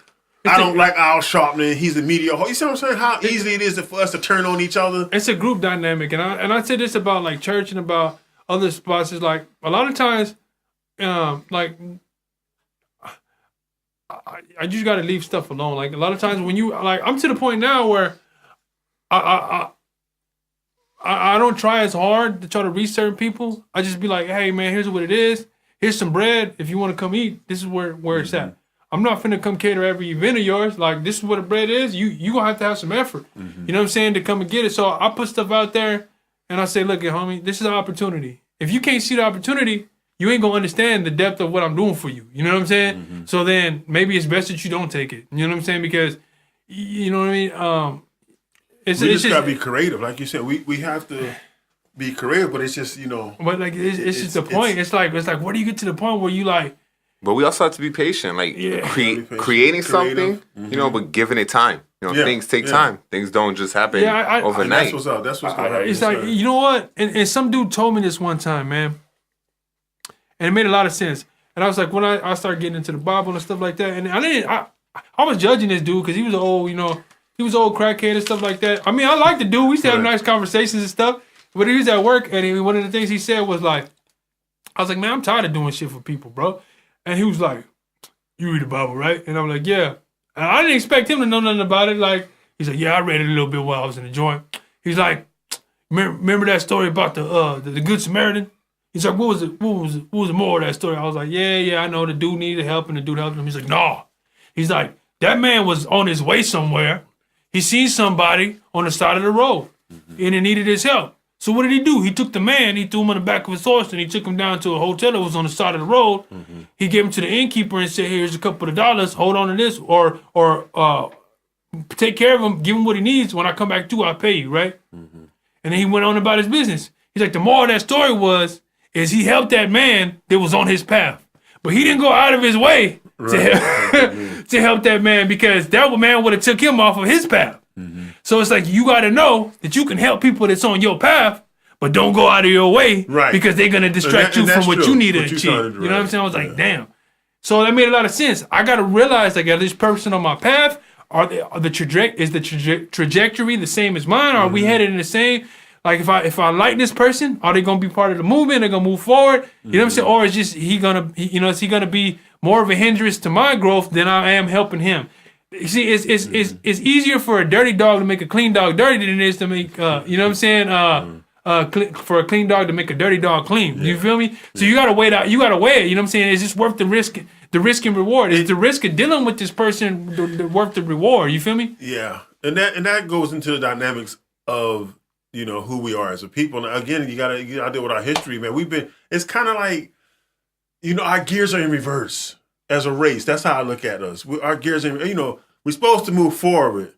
I don't like Al Sharpton, he's a media host? You see what I'm saying? How easy it is for us to turn on each other? It's a group dynamic. And I say this about like church and about other spots. Is like a lot of times, I just got to leave stuff alone. Like a lot of times when you, like, I'm to the point now where I don't try as hard to try to reach certain people. I just be like, hey man, here's what it is. Here's some bread. If you want to come eat, this is where it's at. I'm not finna come cater every event of yours. Like, this is what the bread is. You gonna have to have some effort. You know what I'm saying, to come and get it. So I put stuff out there and I say, look, homie, this is an opportunity. If you can't see the opportunity, you ain't gonna understand the depth of what I'm doing for you. You know what I'm saying? So then maybe it's best that you don't take it. You know what I'm saying? Because, you know what I mean? We just gotta be creative. Like you said, we have to be creative, but it's just, But like, it's just the point. It's like, where do you get to the point where you like, but we also have to be patient, like creating something, but giving it time. Things take time. Things don't just happen overnight. That's what's up. That's what's going to happen. It's like, you know what? And some dude told me this one time, man. And it made a lot of sense. And I was like, when I started getting into the Bible and stuff like that, and I was judging this dude because he was old, he was old crackhead and stuff like that. I mean, I like the dude. We used to have nice conversations and stuff. But he was at work, and one of the things he said was like, I was like, man, I'm tired of doing shit for people, bro. And he was like, you read the Bible, right? And I'm like, yeah. And I didn't expect him to know nothing about it. Like, he's like, yeah, I read it a little bit while I was in the joint. He's like, remember that story about the Good Samaritan? He's like, what was the moral of that story? I was like, yeah, I know the dude needed help and the dude helped him. He's like, no. He's like, that man was on his way somewhere. He seen somebody on the side of the road and he needed his help. So what did he do? He took the man, he threw him on the back of his horse, and he took him down to a hotel that was on the side of the road. He gave him to the innkeeper and said, here's a couple of dollars, hold on to this, or take care of him, give him what he needs. When I come back to, I'll pay you, right? And then he went on about his business. He's like, the moral of that story is he helped that man that was on his path. But he didn't go out of his way to help that man, because that man would have took him off of his path. So it's like, you got to know that you can help people that's on your path, but don't go out of your way, because they're going to distract you from what you need to achieve. You know what I'm saying? I was like, damn. So that made a lot of sense. I got to realize, like, is this person on my path? Is the trajectory the same as mine? Are we headed in the same? Like, if I like this person, are they gonna be part of the movement? They're gonna move forward. You know what I'm saying? Or is just is he gonna be more of a hindrance to my growth than I am helping him? You see, it's easier for a dirty dog to make a clean dog dirty than it is to make you know what I'm saying? For a clean dog to make a dirty dog clean. You feel me? So you gotta weigh it. You know what I'm saying? Is this worth the risk? The risk and reward. Is the risk of dealing with this person worth the reward? You feel me? Yeah, and that goes into the dynamics of, you know, who we are as a people. And again, you gotta deal with our history, man. It's kind of like, you know, our gears are in reverse as a race. That's how I look at us. Our gears are, you know, we're supposed to move forward.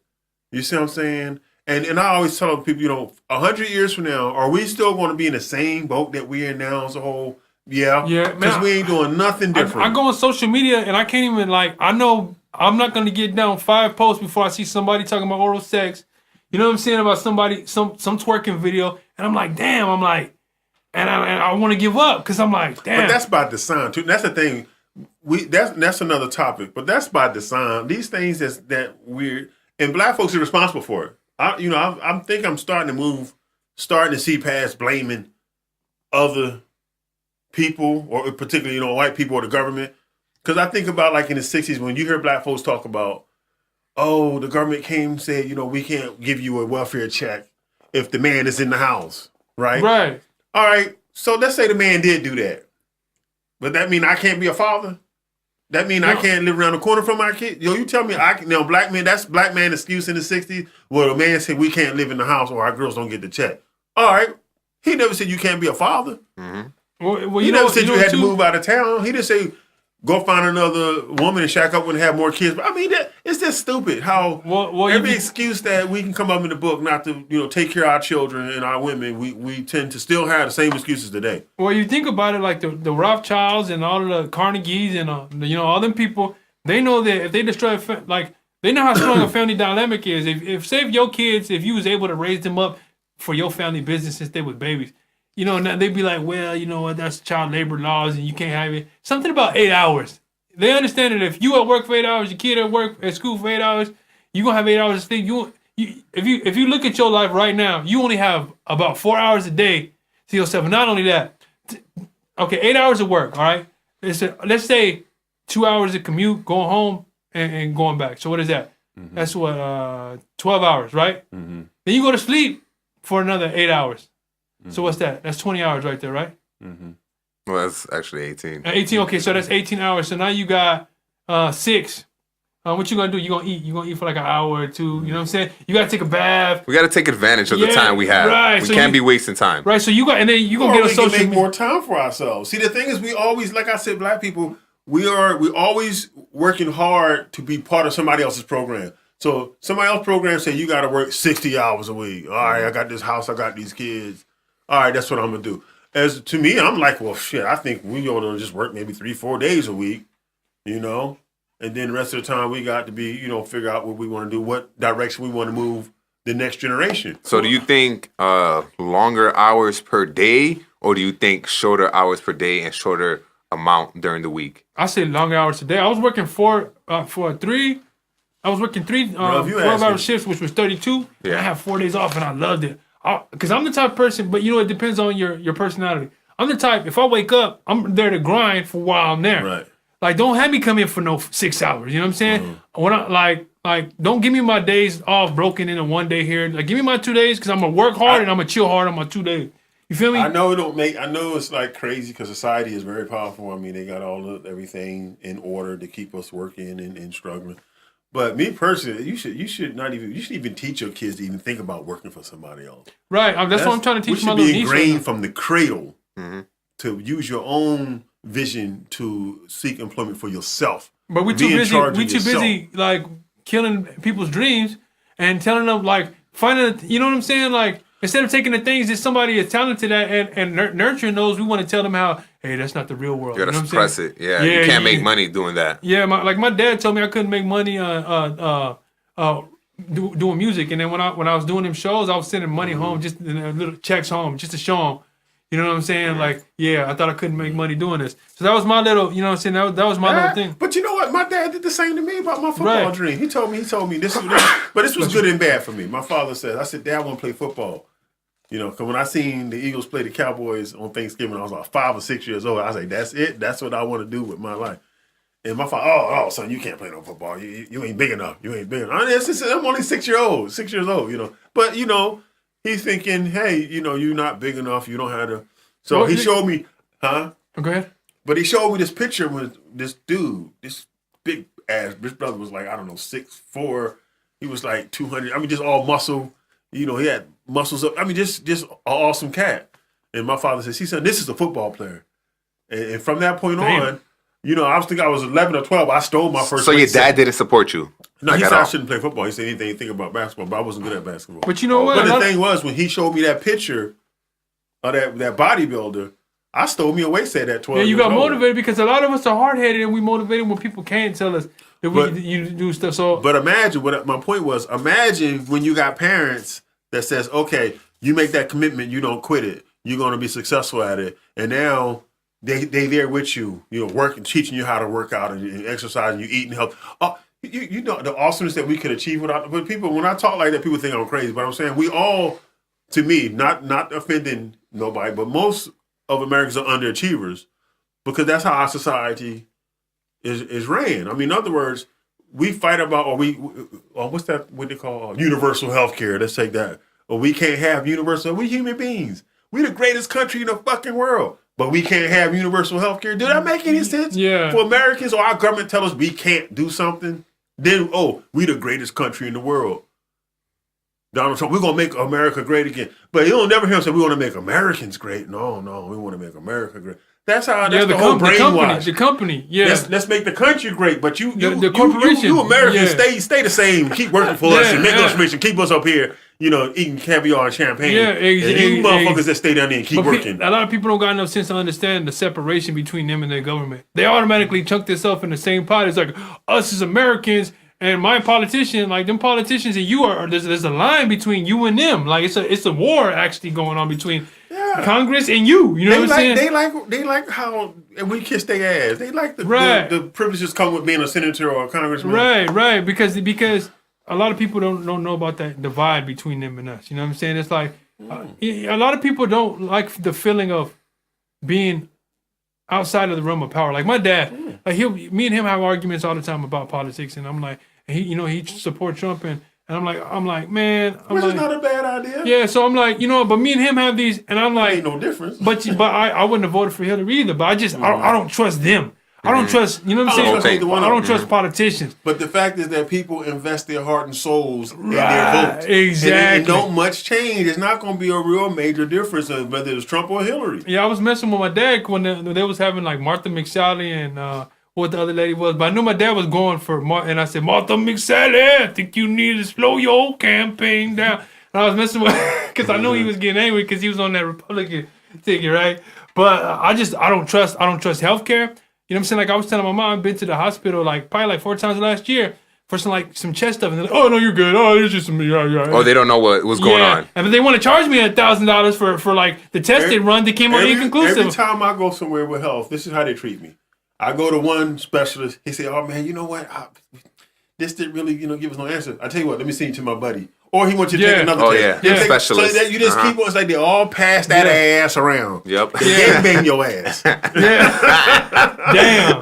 You see what I'm saying? And I always tell people, you know, 100 years from now, are we still going to be in the same boat that we're in now as a whole? Yeah, because we ain't doing nothing different. I go on social media and I can't even, like, I know I'm not going to get down 5 posts before I see somebody talking about oral sex. You know what I'm saying, about somebody, some twerking video, and I'm like, damn, and I want to give up, because I'm like, damn. But that's by design too. That's the thing. That's another topic, but that's by design. These things that we're, and black folks are responsible for it. I think I'm starting to see past blaming other people, or particularly, you know, white people or the government. Because I think about, like, in the 60s, when you hear black folks talk about, oh, the government came and said, you know, we can't give you a welfare check if the man is in the house, right? Right. All right. So let's say the man did do that. But that mean I can't be a father? That mean I can't live around the corner from my kid? Yo, you tell me, black men, that's black man excuse in the 60s, where the man said we can't live in the house or our girls don't get the check. All right. He never said you can't be a father. Mm-hmm. Well, he never said you had to move out of town. He didn't say go find another woman and shack up and have more kids. But I mean, it's just stupid how every excuse that we can come up in the book not to, you know, take care of our children and our women, we tend to still have the same excuses today. Well, you think about it, like the Rothschilds and all of the Carnegies and you know, all them people, they know that if they destroy they know how strong a family dynamic is. If your kids, if you was able to raise them up for your family business since they was babies, you know, now they'd be like, well, you know what, that's child labor laws and you can't have it. Something about 8 hours. They understand that if you at work for 8 hours, your kid at school for 8 hours, you're going to have 8 hours to sleep. If you look at your life right now, you only have about 4 hours a day to yourself. And not only that, okay, 8 hours of work, all right? Let's say 2 hours of commute, going home and going back. So what is that? Mm-hmm. That's what, 12 hours, right? Mm-hmm. Then you go to sleep for another 8 hours. Mm-hmm. So what's that? That's 20 hours right there, right? Mm-hmm. Well, that's actually 18. 18, okay, so that's 18 hours. So now you got 6. What you gonna do? You gonna eat? You gonna eat for like an hour or two? You know what I'm saying? You gotta take a bath. We gotta take advantage of the time we have. Right. We can't be wasting time. Right. So you got, and then you gonna get a social. We can make more time for ourselves. See, the thing is, we always, like I said, black people, we always working hard to be part of somebody else's program. So somebody else's program say you gotta work 60 hours a week. All right, I got this house, I got these kids. All right, that's what I'm gonna do. As to me, I'm like, well, shit, I think we ought to just work maybe 3-4 days a week, you know, and then the rest of the time we got to be, you know, figure out what we want to do, what direction we want to move the next generation. So do you think longer hours per day, or do you think shorter hours per day and shorter amount during the week? I say longer hours a day. I was working three 12-hour shifts, which was 32. Yeah. And I had 4 days off, and I loved it. Because I'm the type of person, but you know, it depends on your personality. I'm the type, if I wake up, I'm there to grind for while I'm there. Right. like don't have me come in for no 6 hours. You know what I'm saying? When I like don't give me my days off broken into one day here. Like give me my 2 days because I'm gonna work hard and I'm gonna chill hard on my 2 days. You feel me? I know it's like crazy because society is very powerful. I mean, they got everything in order to keep us working and struggling. But me personally, you should even teach your kids to even think about working for somebody else. Right. That's what I'm trying to teach my little niece. We should be ingrained from the cradle to use your own vision to seek employment for yourself. But we too busy like killing people's dreams and telling them like finding. You know what I'm saying? Like. Instead of taking the things that somebody is talented at and nurturing those, we want to tell them how, hey, that's not the real world. You gotta suppress it. Yeah, you can't make money doing that. Yeah, my dad told me I couldn't make money doing music, and then when I was doing them shows, I was sending money home, just little checks home, just to show them. You know what I'm saying? Like, yeah, I thought I couldn't make money doing this. So that was my little, you know what I'm saying? That was my little thing. But you know what? My dad did the same to me about my football dream. He told me this, but this was good and bad for me. My father said, I said, Dad, I want to play football. You know, because when I seen the Eagles play the Cowboys on Thanksgiving, I was like 5 or 6 years old. I was like, that's it. That's what I want to do with my life. And my father, oh, son, you can't play no football. You ain't big enough. You ain't big enough. I'm only 6 years old, you know. But, you know, he's thinking, hey, you know, you're not big enough. You don't have to. So he showed me, Go ahead. But he showed me this picture with this dude, this big ass. This brother was like, I don't know, 6'4". He was like 200. I mean, just all muscle. You know, he had muscles up. I mean, just an awesome cat. And my father says, he said, this is a football player. And from that point on, you know, I was 11 or 12. I stole my first. So your dad didn't support you? No, he said I shouldn't play football. He said anything about basketball, but I wasn't good at basketball. But you know what? But the thing was, when he showed me that picture of that bodybuilder, I stole me a waist set at 12. Yeah, you got motivated because a lot of us are hard-headed and we motivated when people can't tell us that you do stuff. So, but imagine, my point was, imagine when you got parents that says, okay, you make that commitment, you don't quit it. You're going to be successful at it. And now they there with you, you know, working, teaching you how to work out and exercise and you eating health. Oh, you know, the awesomeness that we could achieve without, but people, when I talk like that, people think I'm crazy, but I'm saying we all, to me, not offending nobody, but most of Americans are underachievers because that's how our society is ran. I mean, in other words, we fight about, what's that, what they call universal health care. Let's take that. Or we can't have universal, we human beings. We the greatest country in the fucking world, but we can't have universal health care. Do that make any sense? Yeah. For Americans, or our government tell us we can't do something, then, we the greatest country in the world. Donald Trump, we're going to make America great again. But you'll never hear him say, we want to make Americans great. No, we want to make America great. That's how, that's the whole brainwash. The company, yeah. Let's make the country great, but you corporation. You Americans, stay the same. Keep working for us and make us rich and keep us up here, you know, eating caviar and champagne. Yeah, and you motherfuckers that stay down there and keep working. A lot of people don't got enough sense to understand the separation between them and their government. They automatically chunk themselves in the same pot. It's like, us as Americans and my politician, like them politicians and you there's a line between you and them. Like it's a war actually going on between Congress and you. You know what I'm saying? They like how we kiss their ass. They like the privileges come with being a senator or a congressman. Right. Because a lot of people don't know about that divide between them and us. You know what I'm saying? It's like a lot of people don't like the feeling of being outside of the realm of power. Like my dad, like me and him have arguments all the time about politics, and I'm like, he supports Trump, and I'm like, man, which is not a bad idea. Yeah, so I'm like, but me and him have these, and I'm like, ain't no difference. But I wouldn't have voted for Hillary either. But I just I don't trust them. I don't trust, you know what I'm saying? I don't trust politicians. But the fact is that people invest their heart and souls in their vote. Exactly. And don't much change. It's not going to be a real major difference whether it's Trump or Hillary. Yeah, I was messing with my dad when they was having like Martha McSally and what the other lady was. But I knew my dad was going for and I said, Martha McSally, I think you need to slow your campaign down. And I was messing with because I knew he was getting angry because he was on that Republican ticket, right? But I don't trust healthcare. You know what I'm saying? Like I was telling my mom, I've been to the hospital probably 4 times last year for some chest stuff. And they're like, oh, no, you're good. Oh, it's just some, Oh, they don't know what's going on. And they want to charge me $1,000 for like the test they run that came out inconclusive. Every time I go somewhere with health, this is how they treat me. I go to one specialist. He say, oh, man, you know what? This didn't really, give us no answer. I tell you what, let me send you to my buddy. or he wants you to Yeah. take another Oh, test. yeah. You take- Specialist. So that you just Uh-huh. keep on, it's like they all pass that ass around. Yep. They bang your ass. Damn.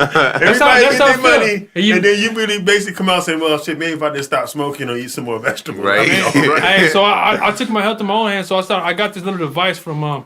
Everybody that's get how I their feel. money, And you- and then you really basically come out and say, well, shit, maybe if I just stop smoking or eat some more vegetables. Right. I'll be all right. Hey, so I took my health in my own hands. So I got this little device from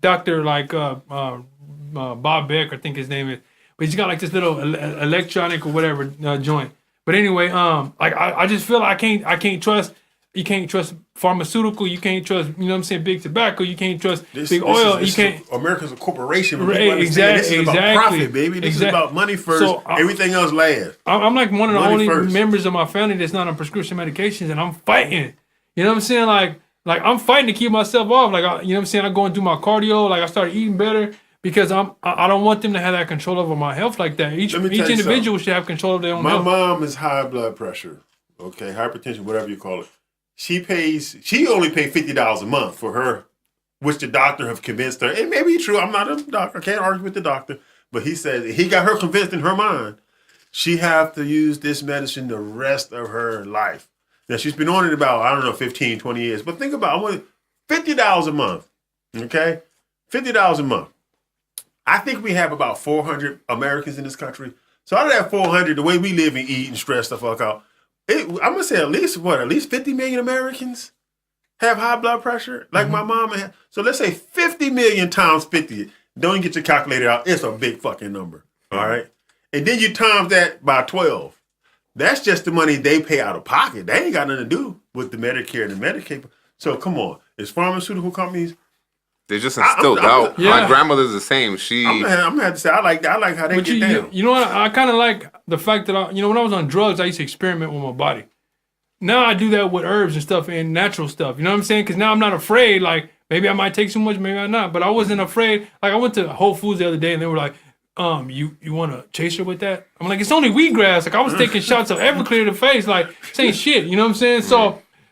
Doctor Bob Beck, I think his name is. But he's got like this little electronic or whatever joint. But anyway, like I just feel like I can't trust. You can't trust pharmaceutical. You can't trust, you know what I'm saying, big tobacco. You can't trust big oil. You can't. America's a corporation. But Right, people understand this is about exactly. profit, baby. This is Exactly. about money first. So, Everything else last. I'm like one of the Money only first. members of my family that's not on prescription medications, and I'm fighting. You know what I'm saying? Like I'm fighting to keep myself off. Like you know what I'm saying? I go and do my cardio. Like I started eating better because I don't want them to have that control over my health like that. Each Let me tell you individual should have control of their own My health. mom is high blood pressure, okay, hypertension, whatever you call it. She only pays $50 a month for her, which the doctor have convinced her. It may be true. I'm not a doctor. I can't argue with the doctor. But he said he got her convinced in her mind she have to use this medicine the rest of her life. Now, she's been on it about, I don't know, 15, 20 years. But think about it. $50 a month, okay? $50 a month. I think we have about 400 Americans in this country. So out of that 400, the way we live and eat and stress the fuck out, I'm gonna say at least 50 million Americans have high blood pressure, like my mom had. So let's say 50 million times 50. Don't even get your calculator out. It's a big fucking number. All right. And then you times that by 12. That's just the money they pay out of pocket. They ain't got nothing to do with the Medicare and the Medicaid. So come on, it's pharmaceutical companies. They just instilled doubt. Yeah. My grandmother's the same. She I'm gonna have to say I like how they But get down. you know what? I kind of like the fact that when I was on drugs, I used to experiment with my body. Now I do that with herbs and stuff and natural stuff. You know what I'm saying? Because now I'm not afraid. Like maybe I might take too much, maybe I'm not. But I wasn't afraid. Like I went to Whole Foods the other day and they were like, you want a chaser with that? I'm like, it's only wheatgrass. Like I was taking shots of Everclear to the face, like saying shit. You know what I'm saying?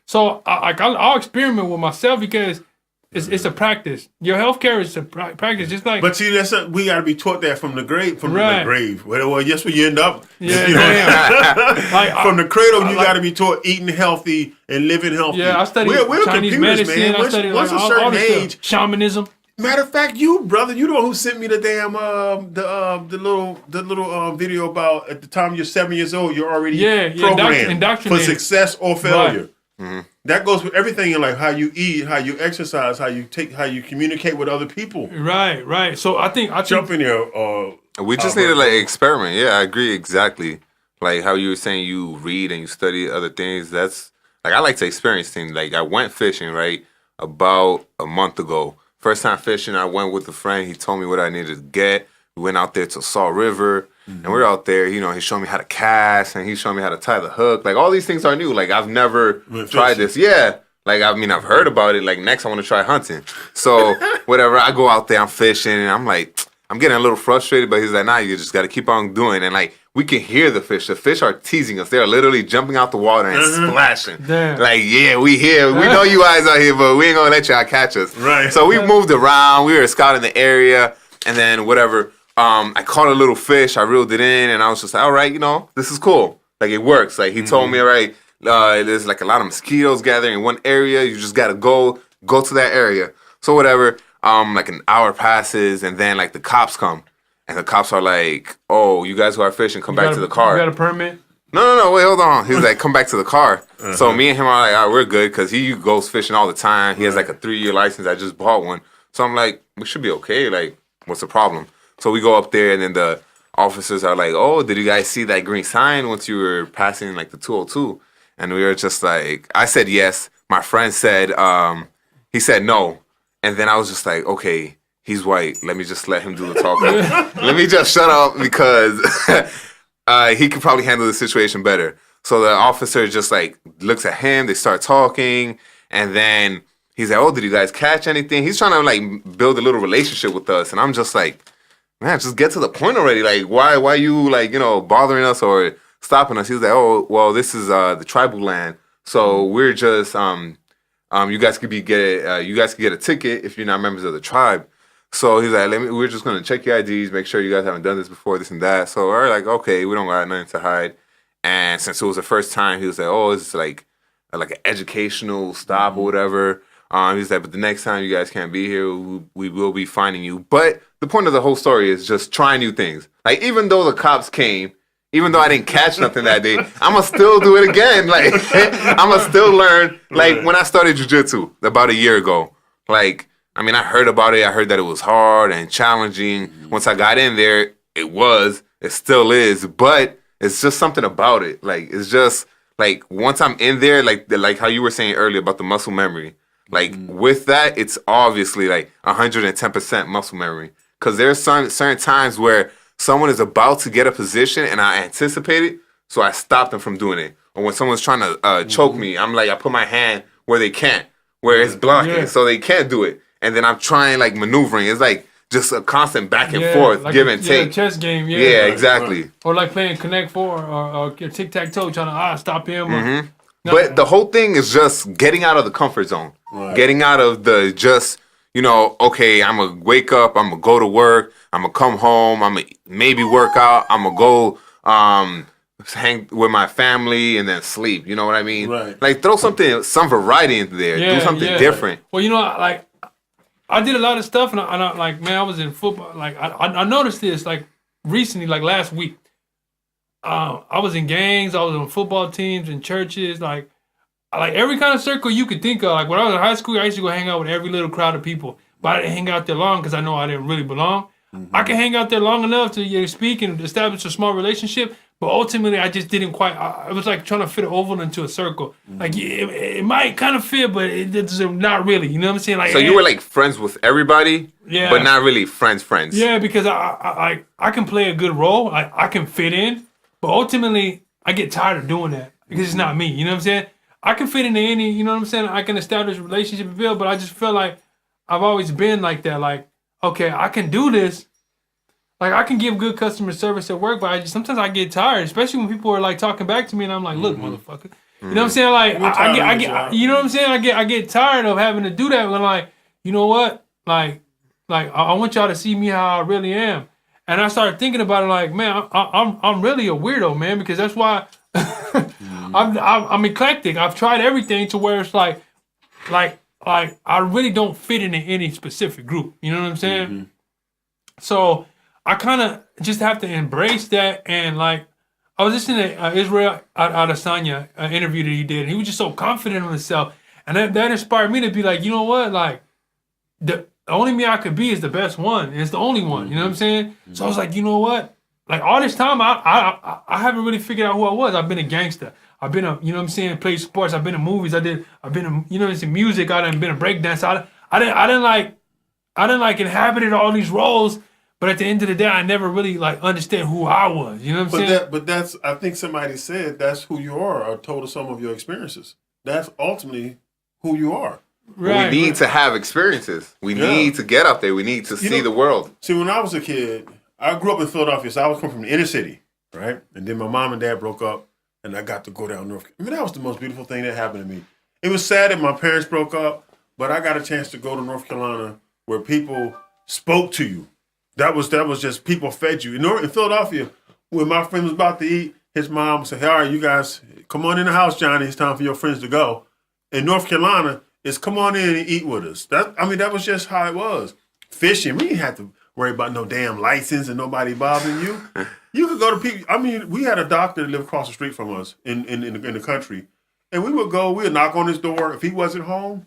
So I'll experiment with myself because it's a practice. Your healthcare is a practice, just like. But see, we got to be taught that from the grave. Right. The grave. Well, yes, where you end up. Yeah, You know, damn. Like, from the cradle, you got to be taught eating healthy and living healthy. Yeah, I studied we're Chinese computers, medicine. man. I studied Once like, a all certain this age. stuff. Shamanism. Matter of fact, you brother, you the one who sent me the damn the little video about at the time you're 7 years old, you're already programmed for indoctrinated. success or failure. Right. Mm-hmm. That goes with everything in life: how you eat, how you exercise, how you communicate with other people. Right. So I think Jump in there. We just need to like experiment. Yeah, I agree exactly. Like how you were saying, you read and you study other things. That's like I like to experience things. Like I went fishing about a month ago. First time fishing, I went with a friend. He told me what I needed to get. We went out there to Salt River, and we were out there. You know, he showed me how to cast, and he showed me how to tie the hook. Like all these things are new. Like I've never tried this. Yeah. Like I've heard about it. Like next, I want to try hunting. So whatever, I go out there, I'm fishing, and I'm like, I'm getting a little frustrated. But he's like, nah, you just got to keep on doing. And like we can hear the fish. The fish are teasing us. They're literally jumping out the water and splashing. Damn. Like yeah, we here. We know you guys out here, but we ain't gonna let y'all catch us. Right. So we moved around. We were scouting the area, and then whatever. I caught a little fish. I reeled it in, and I was just like, all right, this is cool. Like, it works. Like, he told me, all right, there's, like, a lot of mosquitoes gathering in one area. You just got to go to that area. So, whatever, like, an hour passes, and then, like, the cops come. And the cops are like, oh, you guys who are fishing, come back to the car. You got a permit? No, wait, hold on. He was like, come back to the car. So, me and him are like, all right, we're good, because he goes fishing all the time. He has, like, a 3-year license. I just bought one. So, I'm like, we should be okay. Like, what's the problem? So we go up there, and then the officers are like, oh, did you guys see that green sign once you were passing, like, the 202? And we were just like, I said yes. My friend said, he said no. And then I was just like, okay, he's white. Let me just let him do the talking. Let me just shut up because he could probably handle the situation better. So the officer just, like, looks at him. They start talking, and then he's like, oh, did you guys catch anything? He's trying to, like, build a little relationship with us. And I'm just like, man, just get to the point already. Like, why you, like, bothering us or stopping us? He was like, oh, well, this is the tribal land. So we're just, you guys could get a ticket if you're not members of the tribe. So he's like, we're just going to check your IDs, make sure you guys haven't done this before, this and that. So we're like, okay, we don't got nothing to hide. And since it was the first time, he was like, oh, it's like, like an educational stop or whatever. He's like, but the next time you guys can't be here, we will be finding you. But the point of the whole story is just try new things. Like, even though the cops came, even though I didn't catch nothing that day, I'ma still do it again. Like, I'ma still learn. Like, when I started jiu-jitsu about a year ago, like, I mean, I heard about it. I heard that it was hard and challenging. Once I got in there, it still is, but it's just something about it. Like, it's just, like, once I'm in there, like how you were saying earlier about the muscle memory, like, with that, it's obviously, like, 110% muscle memory. Because there's certain times where someone is about to get a position and I anticipate it, so I stop them from doing it. Or when someone's trying to choke me, I'm like, I put my hand where they can't, where it's blocking, so they can't do it. And then I'm trying, like, maneuvering. It's like just a constant back and forth, like give and take. Yeah, chess game, Yeah, exactly. Or like playing Connect Four or tic-tac-toe, trying to stop him. No. But the whole thing is just getting out of the comfort zone. Right. Getting out of the just, you know, okay, I'm going to wake up, I'm going to go to work, I'm going to come home, I'm going to maybe work out, I'm going to go hang with my family and then sleep. You know what I mean? Right. Like, throw some variety into there. Do something different. Well, you know, like, I did a lot of stuff, and I like, man, I was in football. Like, I noticed this, like, recently, like last week. I was in gangs, I was on football teams, in churches, like every kind of circle you could think of. Like, when I was in high school, I used to go hang out with every little crowd of people. But I didn't hang out there long because I know I didn't really belong. I can hang out there long enough to speak and establish a small relationship, but ultimately I just didn't quite. It was like trying to fit an oval into a circle. Like, it might kind of fit, but it's not really. You know what I'm saying? Like, so you were like friends with everybody, but not really friends. Yeah, because I can play a good role. I can fit in, but ultimately I get tired of doing that because it's not me. You know what I'm saying? I can fit into any. You know what I'm saying? I can establish a relationship and build, but I just feel like I've always been like that. Like, okay, I can do this. Like, I can give good customer service at work, but sometimes I get tired, especially when people are like talking back to me, and I'm like, "Look, motherfucker," you know what I'm saying? Like, I get, you know what I'm saying? I get tired of having to do that. When, like, you know what? Like I want y'all to see me how I really am, and I started thinking about it. Like, man, I'm really a weirdo, man, because that's why I'm eclectic. I've tried everything to where it's like I really don't fit into any specific group. You know what I'm saying? So I kind of just have to embrace that. And like, I was listening to Israel Adesanya interview that he did, and he was just so confident in himself, and that inspired me to be like, you know what, like the only me I could be is the best one. It's the only one. You know what I'm saying? So I was like, you know what, like all this time I haven't really figured out who I was. I've been a gangster. I've been you know what I'm saying, played sports. I've been in movies. I've been in, you know, it's in music. I've been a breakdancer. I didn't like inhabited all these roles. But at the end of the day, I never really like understand who I was. You know what I'm saying? But that's, I think somebody said that's who you are, or told us some of your experiences. That's ultimately who you are. Right. We need to have experiences. We need to get out there. We need to see the world. See, when I was a kid, I grew up in Philadelphia, so I was coming from the inner city, right? And then my mom and dad broke up, and I got to go down north. I mean, that was the most beautiful thing that happened to me. It was sad that my parents broke up, but I got a chance to go to North Carolina where people spoke to you. That was just people fed you. In Philadelphia, when my friend was about to eat, his mom said, "Hey, all right, you guys, come on in the house, Johnny. It's time for your friends to go." In North Carolina, it's come on in and eat with us. That was just how it was. Fishing, we didn't have to worry about no damn license and nobody bothering you. You could go to people. I mean, we had a doctor that lived across the street from us in the country, and we would knock on his door. If he wasn't home,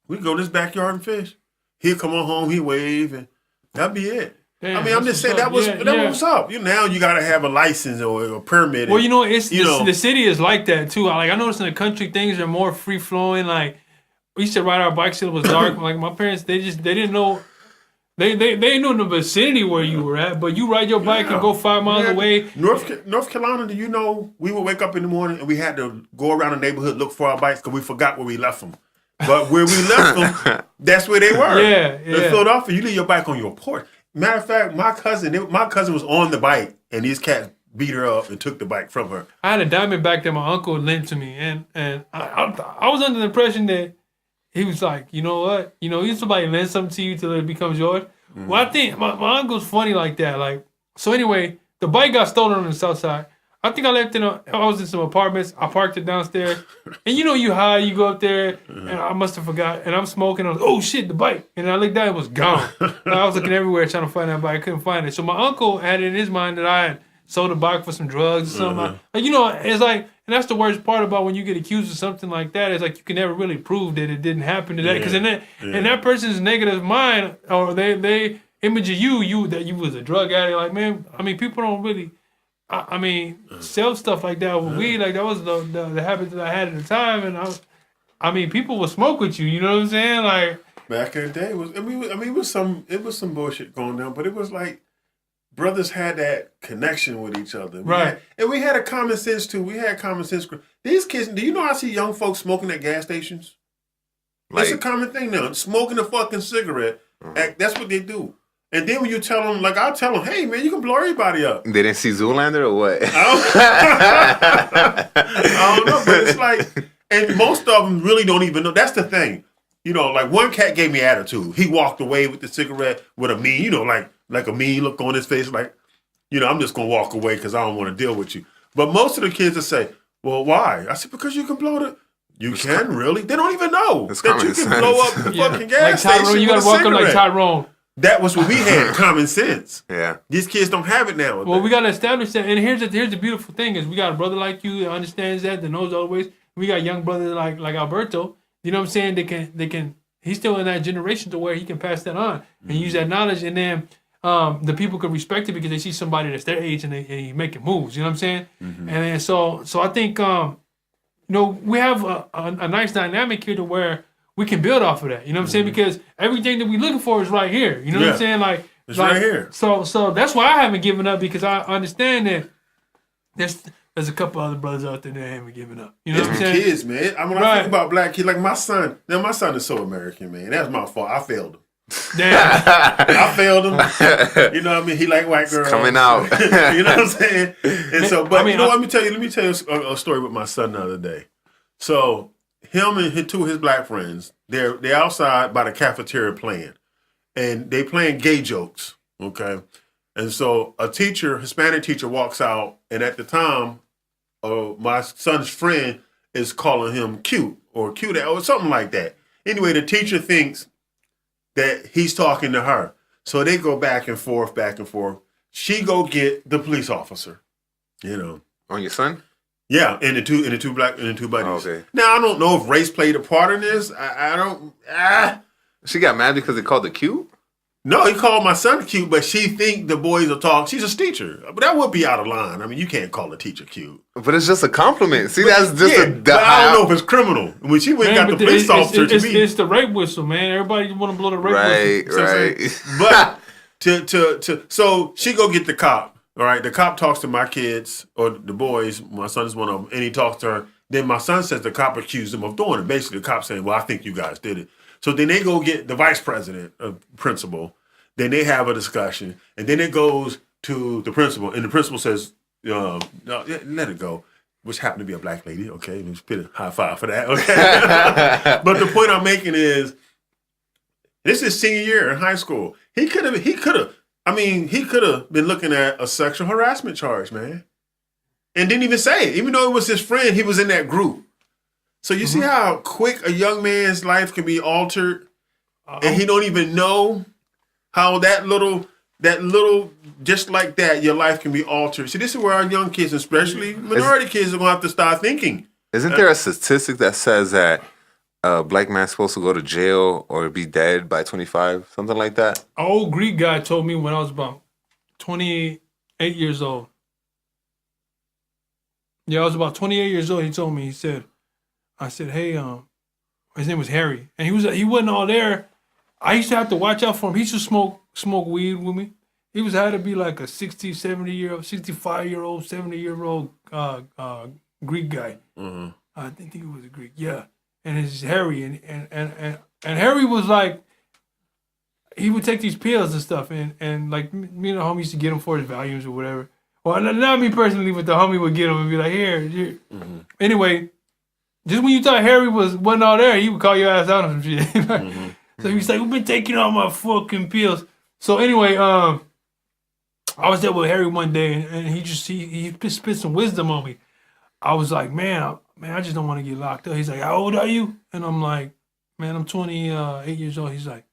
we'd go to his backyard and fish. He'd come on home, he'd wave, and that'd be it. Damn, I mean, I'm just saying that was what's up. Now you got to have a license or a permit. Well, you know, the city is like that too. I noticed in the country things are more free flowing. Like, we used to ride our bikes till it was dark. Like, my parents, they didn't know. They knew the vicinity where you were at, but you ride your bike and go 5 miles away. North Carolina, do you know, we would wake up in the morning and we had to go around the neighborhood, look for our bikes because we forgot where we left them. But where we left them, that's where they were. Yeah. In Philadelphia, you leave your bike on your porch. Matter of fact, my cousin was on the bike, and these cats beat her up and took the bike from her. I had a Diamondback that my uncle lent to me, and I was under the impression that he was like, you know what? You know, somebody lend something to you till it becomes yours. Well, I think my uncle's funny like that. Like, so anyway, the bike got stolen on the south side. I think I left I was in some apartments. I parked it downstairs. And you high, you go up there, and I must have forgot. And I'm smoking. I was, oh shit, the bike. And I looked down, it was gone. I was looking everywhere trying to find that bike. I couldn't find it. So my uncle had it in his mind that I had sold the bike for some drugs or something. It's like, and that's the worst part about when you get accused of something like that. It's like you can never really prove that it didn't happen to that. Because in that person's negative mind, or they image of you that you was a drug addict. Like, man, I mean, people don't really... sell stuff like that with weed, like that was the habit that I had at the time, and people would smoke with you. You know what I'm saying? Like back in the day, it was some bullshit going down, but it was like brothers had that connection with each other, right? And we had a common sense too. We had common sense. These kids, do you know I see young folks smoking at gas stations? Like, it's a common thing now. Smoking a fucking cigarette. That's what they do. And then when you tell them, like I'll tell them, hey man, you can blow everybody up. They didn't see Zoolander or what? I don't know, but it's like, and most of them really don't even know. That's the thing. Like one cat gave me attitude. He walked away with the cigarette with a mean, like a mean look on his face, like, I'm just going to walk away because I don't want to deal with you. But most of the kids will say, well, why? I said, because you can blow it. You can really? They don't even know that you can blow up the fucking gas station. Tyrone, you got to walk up like Tyrone. That was what we had, common sense. Yeah. These kids don't have it now. Well, we got to establish that. And here's the beautiful thing is we got a brother like you that understands that knows all the ways. We got young brothers like Alberto. You know what I'm saying? They can. He's still in that generation to where he can pass that on and use that knowledge. And then the people can respect it because they see somebody that's their age and he's making moves. You know what I'm saying? Mm-hmm. And then so I think we have a nice dynamic here to where we can build off of that. You know what I'm saying? Because everything that we're looking for is right here. You know what I'm saying? Like it's right here. So that's why I haven't given up, because I understand that there's a couple other brothers out there that haven't given up. You know what I'm saying? Kids, man. I think about black kids, like my son. Now my son is so American, man. That's my fault. I failed him. Damn. I failed him. You know what I mean? He like white girls. It's coming out. You know what I'm saying? And so, but let me tell you a story with my son the other day. So him and two of his black friends, they're outside by the cafeteria playing, and they playing gay jokes. Okay, and so a Hispanic teacher, walks out, and at the time, my son's friend is calling him cute or something like that. Anyway, the teacher thinks that he's talking to her, so they go back and forth. She go get the police officer. On your son? Yeah, and the two buddies. Oh, okay. Now I don't know if race played a part in this. I don't. She got mad because they called her cute? No, he called my son cute, but she think the boys will talk. She's a teacher, but that would be out of line. I mean, you can't call a teacher cute. But it's just a compliment. See, that's just but I don't know if it's criminal. When she went and got the police officer to me, it's the rape whistle, man. Everybody want to blow the rape whistle. Right. But so she go get the cop. All right, the cop talks to my kids, or the boys, my son is one of them, and he talks to her. Then my son says the cop accused him of doing it. Basically, the cop saying, well, I think you guys did it. So then they go get the vice president, principal. Then they have a discussion. And then it goes to the principal. And the principal says, no, let it go. Which happened to be a black lady. Okay, let's put a high five for that. Okay. But the point I'm making is, this is senior year in high school. He could have been looking at a sexual harassment charge, man. And didn't even say it. Even though it was his friend, he was in that group. So you see how quick a young man's life can be altered? And he don't even know how that little, just like that, your life can be altered. See, this is where our young kids, especially minority kids, are going to have to start thinking. Isn't there a statistic that says that a black man's supposed to go to jail or be dead by 25, something like that? An old Greek guy told me when I was about 28 years old. Yeah, I was about 28 years old. He told me, I said, hey, his name was Harry. And he wasn't all there. I used to have to watch out for him. He used to smoke weed with me. He had to be like a 60, 70-year-old, 65-year-old, 70-year-old Greek guy. Mm-hmm. I think he was a Greek, yeah. And it's Harry, and Harry was like, he would take these pills and stuff, and like me and the homie used to get him for his volumes or whatever. Well, not me personally, but the homie would get him and be like, here. Mm-hmm. Anyway, just when you thought Harry wasn't all there, he would call your ass out on some shit. Mm-hmm. So he was like, we've been taking all my fucking pills. So anyway, I was there with Harry one day, and he spit some wisdom on me. I was like, man, I just don't want to get locked up. He's like, how old are you? And I'm like, man, I'm 28 years old. He's like,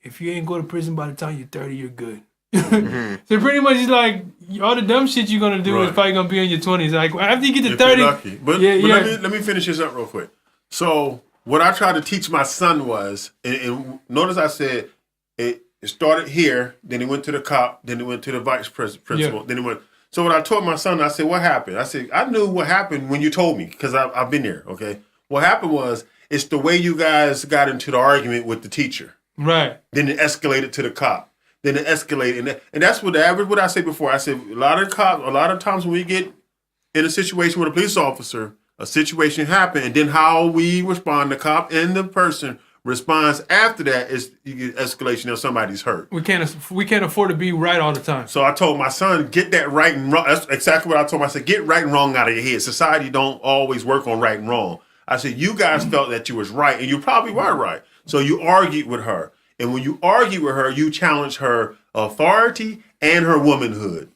if you ain't go to prison by the time you're 30, you're good. So pretty much he's like, all the dumb shit you're gonna do is probably gonna be in your 20s. Like after you get to 30, lucky. But let me finish this up real quick. So what I tried to teach my son was, and notice I said it started here, then it went to the cop, then it went to the vice principal, then it went. So what I told my son, I said, what happened? I said, I knew what happened when you told me because I've been there. Okay, what happened was it's the way you guys got into the argument with the teacher. Right. Then it escalated to the cop. Then it escalated, and that's what the average. What I said before, I said a lot of times when we get in a situation with a police officer, a situation happened, and then how we respond, the cop and the person responds after that is you get escalation if somebody's hurt. We can't afford to be right all the time. So I told my son, get that right and wrong. That's exactly what I told him. I said, get right and wrong out of your head. Society don't always work on right and wrong. I said, you guys felt that you was right, and you probably were right. So you argued with her. And when you argue with her, you challenge her authority and her womanhood.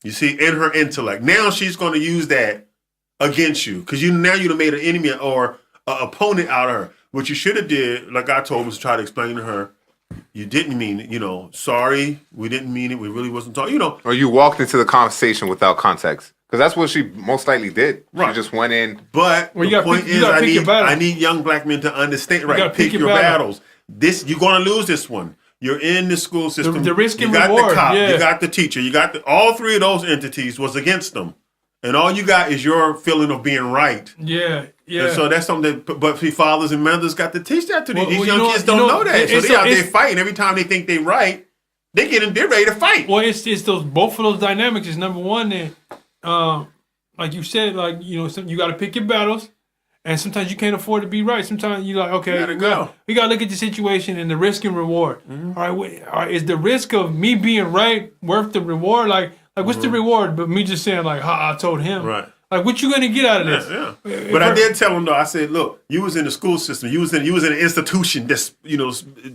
You see, and her intellect. Now she's going to use that against you because you'd have made an enemy or an opponent out of her. What you should have did, like I told him, was try to explain to her, you didn't mean it. Sorry, we didn't mean it. We really wasn't talking. Or you walked into the conversation without context. Because that's what she most likely did. Right. She just went in. But the point is, I need young black men to understand. Right, pick your battles. You're going to lose this one. You're in the school system. The risk and reward. You got the cop. Yeah. You got the teacher. You got all three of those entities was against them, and all you got is your feeling of being right. Yeah. And so that's something but fathers and mothers got to teach that to these young kids. Don't know that, so they out there fighting. Every time they think they're right, they're ready to fight. Well, it's both of those dynamics. Is number one that, like you said, you got to pick your battles. And sometimes you can't afford to be right. Sometimes you're like, okay, we got to look at the situation and the risk and reward. Mm-hmm. All right, is the risk of me being right worth the reward? Like what's the reward? But me just saying like, I told him. Right. Like, what you gonna get out of this? Yeah. But I did tell him though. I said, look, you was in the school system. You was in an institution that's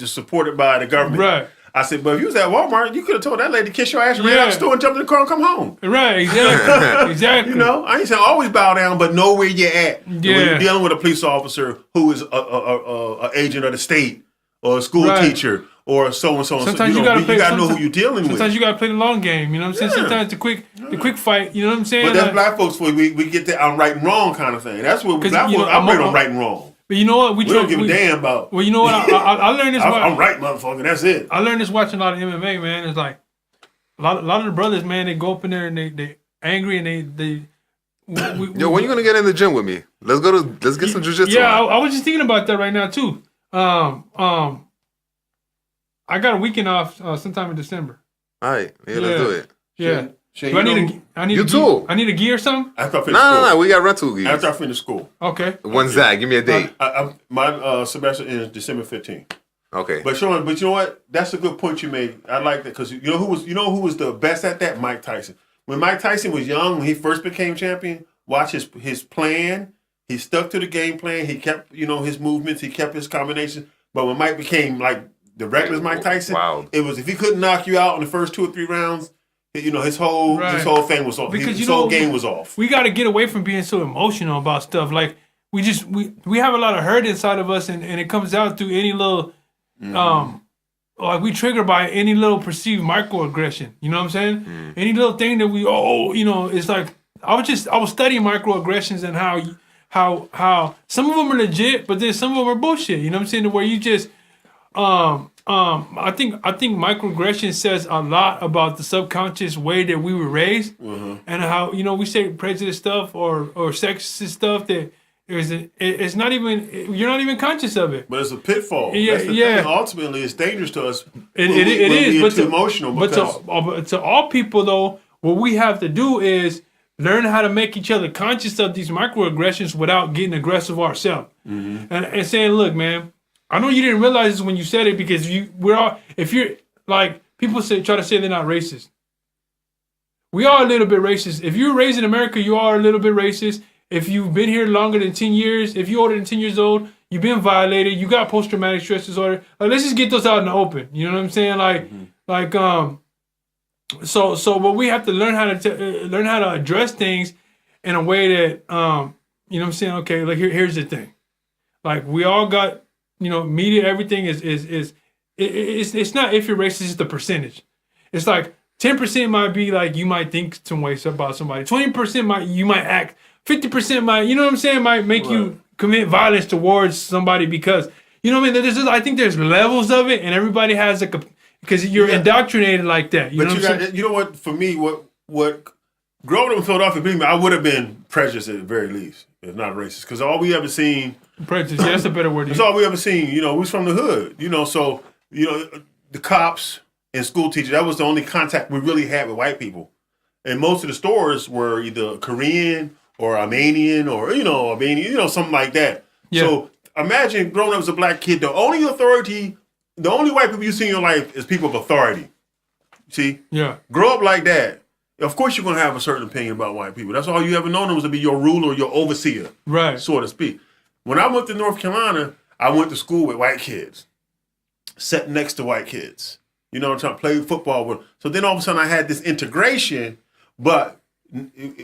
supported by the government. Right. I said, but if you was at Walmart, you could have told that lady to kiss your ass, ran out the store, and jump in the car and come home. Right, exactly. Exactly. I ain't saying always bow down, but know where you're at. Yeah. When you're dealing with a police officer who is a agent of the state or a school teacher or so and so. Sometimes you gotta know who you're dealing with. Sometimes you gotta play the long game. You know what I'm saying? Yeah. Sometimes the quick fight. You know what I'm saying? But that's black folks for we get that on right and wrong kind of thing. That's what black folks operate on right and wrong. But you know what? We don't give a damn about. Well, you know what? I learned this. I'm right, motherfucker. That's it. I learned this watching a lot of MMA, man. It's like a lot of the brothers, man. They go up in there and they angry and they. Yo, when you gonna get in the gym with me? Let's get some jiu-jitsu. Yeah, I was just thinking about that right now too. I got a weekend off sometime in December. All right, let's do it. Yeah. Shane, do I need a gi or something? After I finish school. No, we got rental gear. After I finish school. Okay. When's that? Give me a date. My semester ends December 15th. Okay. But you know what? That's a good point you made. I like that because you know who was the best at that? Mike Tyson. When Mike Tyson was young, when he first became champion, watch his plan. He stuck to the game plan. He kept his movements. He kept his combinations. But when Mike became like the reckless Mike Tyson, it was if he couldn't knock you out in the first 2 or 3 rounds. His whole thing was off. Because his whole game was off. We got to get away from being so emotional about stuff. Like we have a lot of hurt inside of us, and it comes out through any little, like we triggered by any little perceived microaggression. You know what I'm saying? Mm. Any little thing that it's like I was studying microaggressions and how some of them are legit, but then some of them are bullshit. You know what I'm saying? Where you just I think microaggression says a lot about the subconscious way that we were raised, and how we say prejudice stuff or sexist stuff that it's not even you're not even conscious of it. But it's a pitfall. Yeah, That's the thing. Ultimately, it's dangerous to us. It is, but emotional. But to all people though, what we have to do is learn how to make each other conscious of these microaggressions without getting aggressive ourselves, and saying, look, man. I know you didn't realize this when you said it because if you're like people try to say they're not racist. We are a little bit racist. If you're raised in America, you are a little bit racist. If you've been here longer than 10 years, if you're older than 10 years old, you've been violated, you got post-traumatic stress disorder. Like, let's just get those out in the open. You know what I'm saying? So what we have to learn how to learn how to address things in a way that you know what I'm saying. Okay, like here's the thing. Like we all got media. Everything is it's not if you're racist. It's the percentage. It's like 10% might be like you might think some ways about somebody. 20% you might act. 50% might make you commit violence towards somebody because you know what I mean. I think there's levels of it, and everybody has because you're indoctrinated like that. You know what? For me, what growing up in Philadelphia, I would have been prejudiced at the very least, if not racist, because all we ever seen prejudice. Yeah, that's a better word. That's all we ever seen. We was from the hood. So the cops and school teachers. That was the only contact we really had with white people, and most of the stores were either Korean or Armenian or Albanian, something like that. Yeah. So imagine growing up as a black kid. The only white people you see in your life is people of authority. See? Yeah. Grow up like that. Of course, you're gonna have a certain opinion about white people. That's all you ever known them was to be your ruler, your overseer, right? So to speak. When I went to North Carolina, I went to school with white kids, sat next to white kids. You know what I'm trying to play football with. So then all of a sudden I had this integration, but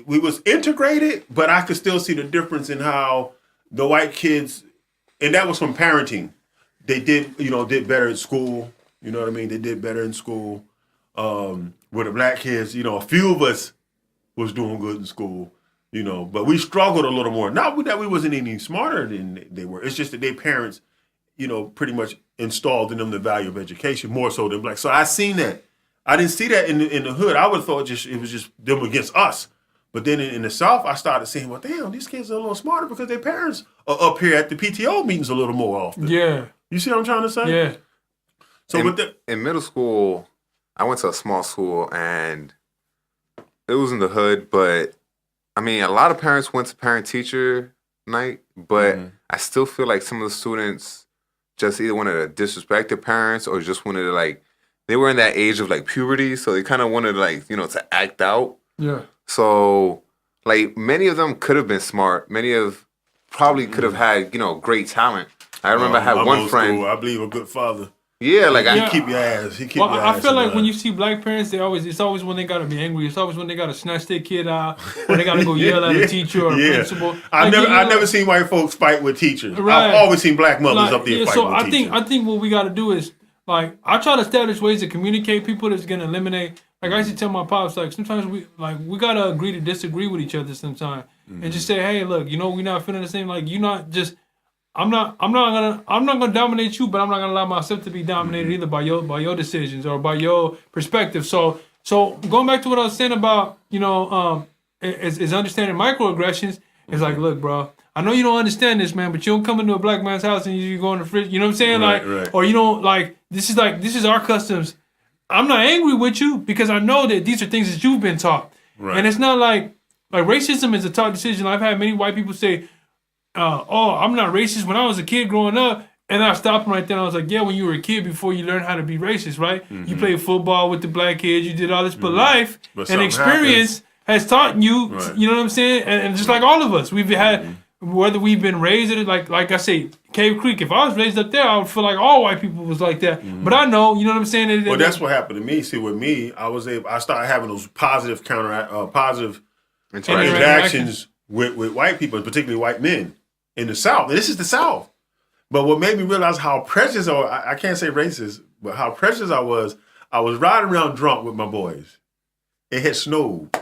we was integrated, but I could still see the difference in how the white kids, and that was from parenting. They did better at school. You know what I mean? They did better in school. With the black kids, a few of us was doing good in school, but we struggled a little more. Not that we wasn't any smarter than they were. It's just that their parents, pretty much installed in them the value of education more so than black. So I seen that. I didn't see that in the hood. I would have thought it was just them against us. But then in the South, I started seeing, well, damn, these kids are a little smarter because their parents are up here at the PTO meetings a little more often. Yeah. You see what I'm trying to say? Yeah. So in middle school, I went to a small school and it was in the hood, but I mean, a lot of parents went to parent-teacher night, but I still feel like some of the students just either wanted to disrespect their parents or just wanted to they were in that age of puberty, so they kind of wanted to act out. Yeah. So many of them could have been smart. Many of probably could have had great talent. I remember I had one friend. School, I believe a good father. Yeah, he keep your ass. I feel like when you see black parents, it's always when they gotta be angry. It's always when they gotta snatch their kid out, or they gotta go yell at a teacher or a principal. I've never seen white folks fight with teachers. Right. I've always seen black mothers up there fighting with teachers. I think what we gotta do is I try to establish ways to communicate people that's gonna eliminate. Like I used to tell my pops, sometimes we gotta agree to disagree with each other sometimes, and just say, hey, look, we're not feeling the same. You're not just. I'm not gonna dominate you, but I'm not gonna allow myself to be dominated either by your decisions or by your perspective. So going back to what I was saying about is understanding microaggressions. It's look, bro, I know you don't understand this, man, but you don't come into a black man's house and you go in the fridge. You know what I'm saying? Right. Or you don't this is our customs. I'm not angry with you because I know that these are things that you've been taught, and it's not like racism is a taught decision. I've had many white people say. I'm not racist. When I was a kid growing up, and I stopped him right there. And I was like, yeah, when you were a kid before you learned how to be racist, right? Mm-hmm. You played football with the black kids. You did all this, but life and experience has taught you, you know what I'm saying? And just like all of us, we've had, whether we've been raised, like I say, Cave Creek, if I was raised up there, I would feel like all white people was like that. Mm-hmm. But I know, you know what I'm saying? Well, that's what happened to me. See, with me, I started having those positive positive interactions with white people, particularly white men. In the South, and this is the South. But what made me realize how precious, I can't say racist, but how precious I was riding around drunk with my boys. It had snowed.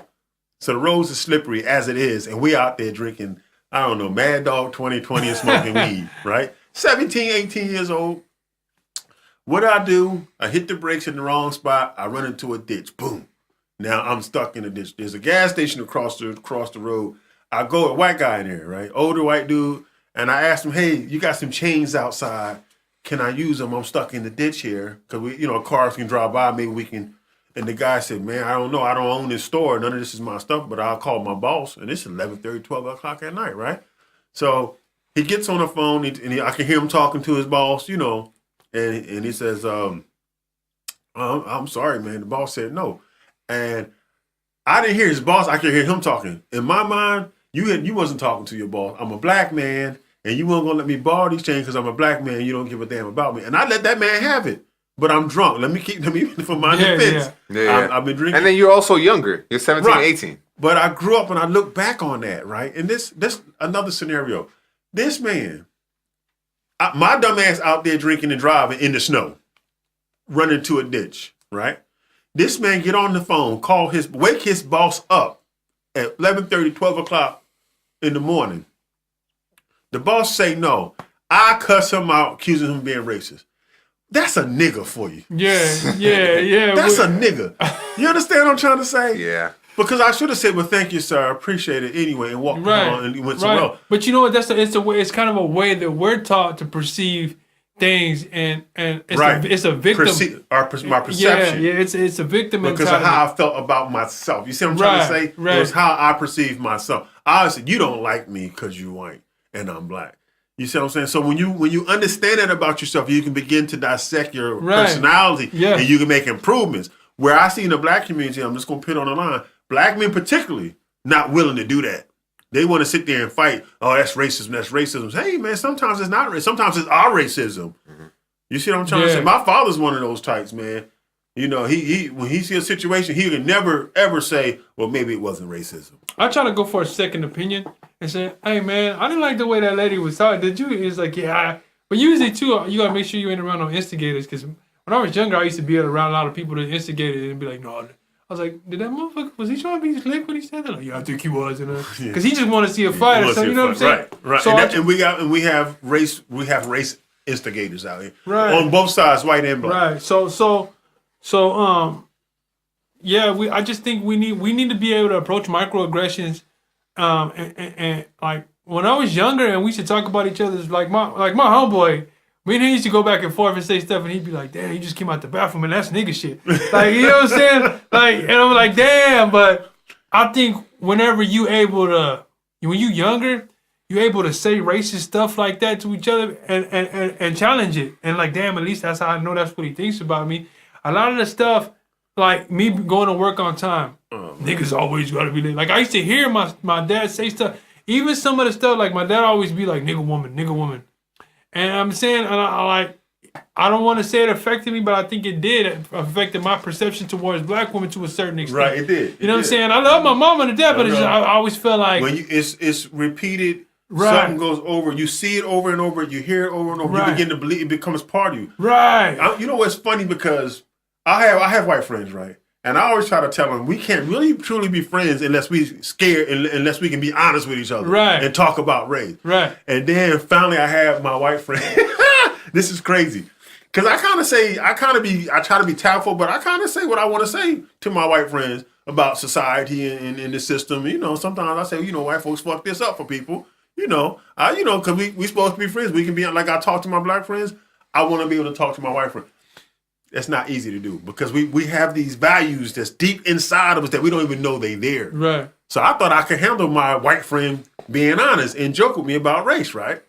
So the roads are slippery as it is, and we out there drinking, I don't know, Mad Dog 2020 and smoking weed, right? 17, 18 years old. What do? I hit the brakes in the wrong spot. I run into a ditch. Boom. Now I'm stuck in a ditch. There's a gas station across the road. I go, a white guy in there, right? Older white dude. And I asked him, hey, you got some chains outside. Can I use them? I'm stuck in the ditch here. Because cars can drive by. Maybe we can. And the guy said, man, I don't know. I don't own this store. None of this is my stuff, but I'll call my boss. And it's 11:30, 12 o'clock at night, right? So he gets on the phone and I can hear him talking to his boss, and he says, I'm sorry, man. The boss said no. And I didn't hear his boss. I could hear him talking. In my mind, you wasn't talking to your boss. I'm a black man, and you weren't going to let me borrow these chains because I'm a black man. You don't give a damn about me. And I let that man have it. but I'm drunk. Let me for my defense. Yeah. I've been drinking. And then you're also younger. You're 17, Right. 18. But I grew up and I look back on that, right? And this another scenario. This man, my dumb ass out there drinking and driving in the snow, running to a ditch, right? This man get on the phone, wake his boss up at 11:30, 12 o'clock in the morning. The boss say no. I cuss him out, accusing him of being racist. That's a nigga for you. Yeah. That's a nigga. You understand what I'm trying to say? Yeah. Because I should have said, "Well, thank you, sir. I appreciate it anyway," and walked on and went somewhere else. But you know what? It's kind of a way that we're taught to perceive things, and it's a victim. My perception. Yeah, it's a victim because mentality. of how I felt about myself. You see what I'm trying to say? Right. It was how I perceived myself. I said, "You don't like me because you white and I'm black." You see what I'm saying? So when you understand that about yourself, you can begin to dissect your personality, and you can make improvements. Where I see in the black community, I'm just gonna put on the line. Black men particularly not willing to do that. They want to sit there and fight. Oh, that's racism. That's racism. Hey, man, sometimes it's not racism. Sometimes it's our racism. Mm-hmm. You see what I'm trying to say? My father's one of those types, man. You know, he when he sees a situation, he can never, ever say, well, maybe it wasn't racism. I try to go for a second opinion and say, hey, man, I didn't like the way that lady was talking. Did you? It's like, yeah. But usually, too, you got to make sure you ain't around no instigators. Because when I was younger, I used to be around a lot of people that instigated and be like, no, I was like, did that motherfucker, was he trying to be slick when he said that? Like, yeah, I think he was. Because he just wanted to see a fight or something. You know what I'm saying? Right. So and we have race instigators out here. Right. On both sides, white and black. Right. So I just think we need to be able to approach microaggressions. And like when I was younger and we used to talk about each other's like my homeboy. Me and he used to go back and forth and say stuff, and he'd be like, "Damn, he just came out the bathroom, and that's nigga shit." Like, you know what I'm saying? Like, and I'm like, "Damn!" But I think whenever when you younger, you're able to say racist stuff like that to each other and challenge it, and like, damn, at least that's how I know that's what he thinks about me. A lot of the stuff, like me going to work on time, niggas always gotta be late. Like I used to hear my dad say stuff, even some of the stuff, like my dad always be like, nigga woman. And I'm saying, and I don't want to say it affected me, but I think it did. It affected my perception towards black women to a certain extent. Right, it did. You know what I'm saying? I love my mama to death, but I always felt like when it's repeated, something goes over. You see it over and over. You hear it over and over. You begin to believe it becomes part of you. Right. You know what's funny, because I have white friends, right? And I always try to tell them we can't really truly be friends unless we scared, unless we can be honest with each other, right, and talk about race, right. And then finally, I have my white friend. This is crazy, because I try to be tactful, but I kind of say what I want to say to my white friends about society and the system. You know, sometimes I say, white folks fuck this up for people. Because we supposed to be friends. We can be like I talk to my black friends. I want to be able to talk to my white friend. That's not easy to do, because we have these values that's deep inside of us that we don't even know they there. Right. So I thought I could handle my white friend being honest and joke with me about race, right?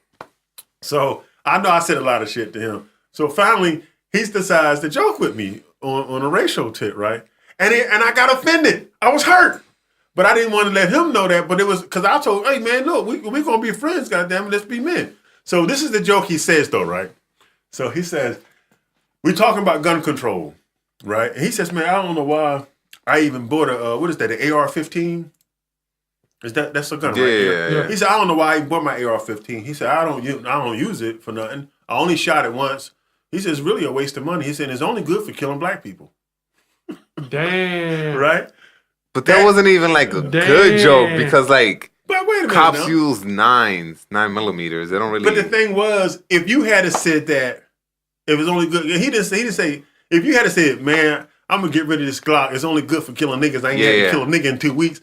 So I know I said a lot of shit to him. So finally, he decides to joke with me on a racial tip, right? And I got offended. I was hurt. But I didn't want to let him know that. But it was because I told, hey, man, look, we're going to be friends, goddammit, let's be men. So this is the joke he says, though, right? So he says, we're talking about gun control, right? And he says, man, I don't know why I even bought an AR-15? That's a gun, right? Yeah. He said, I don't know why I even bought my AR-15. He said, I don't use it for nothing. I only shot it once. He said, it's really a waste of money. He said, it's only good for killing black people. Damn. Right? But that wasn't even like a good joke, because like but wait a minute, cops use 9mm. They don't really. But the thing was, if you had said that, it was only good. He didn't say. If you had said, man, I'm gonna get rid of this Glock. It's only good for killing niggas. I ain't gonna kill a nigga in 2 weeks.